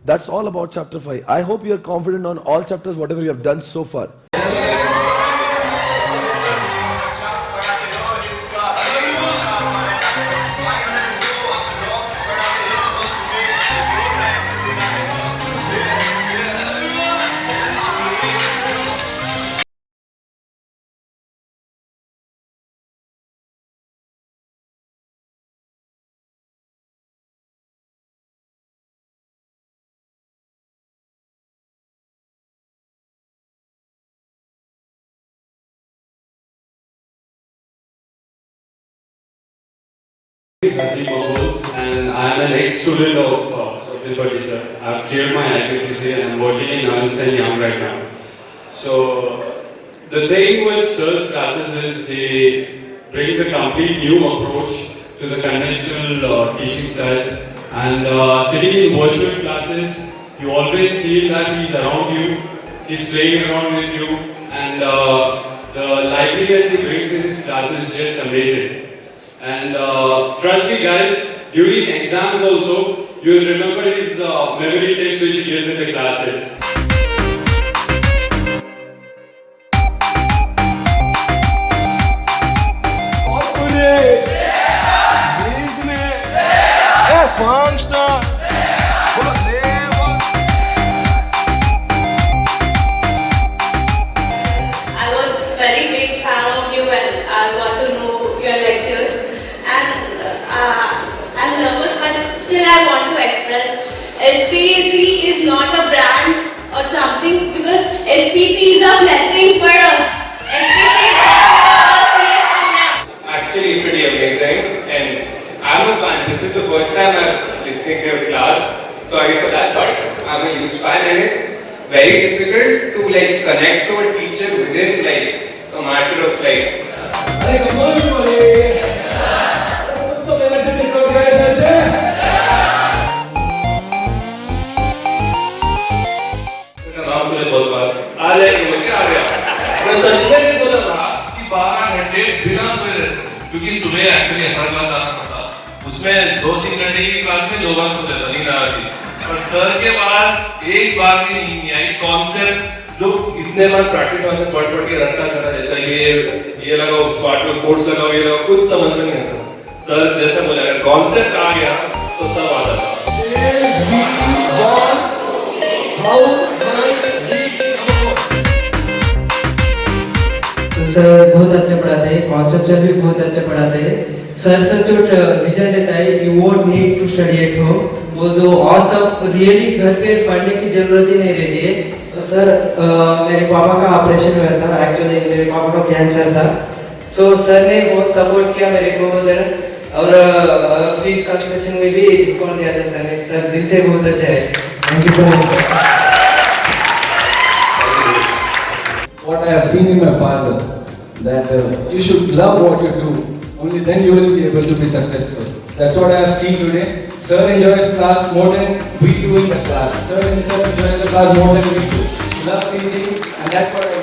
That's all about chapter 5. I hope you are confident on all chapters, whatever you have done so far. Naseem Mahmood, and I am an ex-student of Swapnil Bhatti sir. I have cleared my IPCC and I am working in Ernst & Young right now. So the thing with sir's classes is he brings a complete new approach to the conventional teaching style, and sitting in virtual classes, you always feel that he's around you, he's playing around with you, and the liveliness he brings in his classes is just amazing. And trust me guys, during exams also, you will remember his memory tips which he gives in the classes. I was very big fan of you and I got to know your lectures. I'm nervous, but still I want to express SPC is not a brand or something, because SPC is a blessing for us. SPC is actually pretty amazing, and I'm a fan. This is the first time I'm listening to your class. Sorry for that, but I'm a huge fan, and it's very difficult to like connect to a teacher within like a matter of like. आ गया। मैं सच में नहीं सोचा था कि 12 घंटे बिना सोए रह सकते, क्योंकि सुबह एक्चुअली हर क्लास जाना पड़ता, उसमें 2-3 घंटे की क्लास में 2 बार सो जाता, नींद आ रही। और सर के पास एक बार भी नींद नहीं आई। कॉन्सेप्ट जो इतने बार प्रैक्टिस में पढ़ के रखा था, जैसा ये लगाओ, उस पार्ट में कोर्स लगाओ, ये लगाओ, कुछ समझ में नहीं आता। सर जैसे बोला अगर कॉन्सेप्ट आ गया तो सब आ जाता। सर बहुत अच्छा पढ़ाते हैं, कॉन्सेप्चुअल भी बहुत अच्छा पढ़ाते हैं। सर जो विजन रहता है, you won't need to study at home, वो जो ऑसम रियली घर पे पढ़ने की जरूरत ही नहीं रहती है। सर मेरे पापा का ऑपरेशन हुआ था, एक्चुअली मेरे पापा का कैंसर था, सो सर ने बहुत सपोर्ट किया मेरे को उधर, और फीस कंसेशन में भी डिस्काउंट दिया था सर ने। सर दिल से बहुत अच्छा है, thank you so much sir. What I have seen in my father, that you should love what you do, only then you will be able to be successful. That's what I have seen today. Sir enjoys class more than we do in the class. Sir himself enjoys the class more than we do. He loves teaching, and that's what I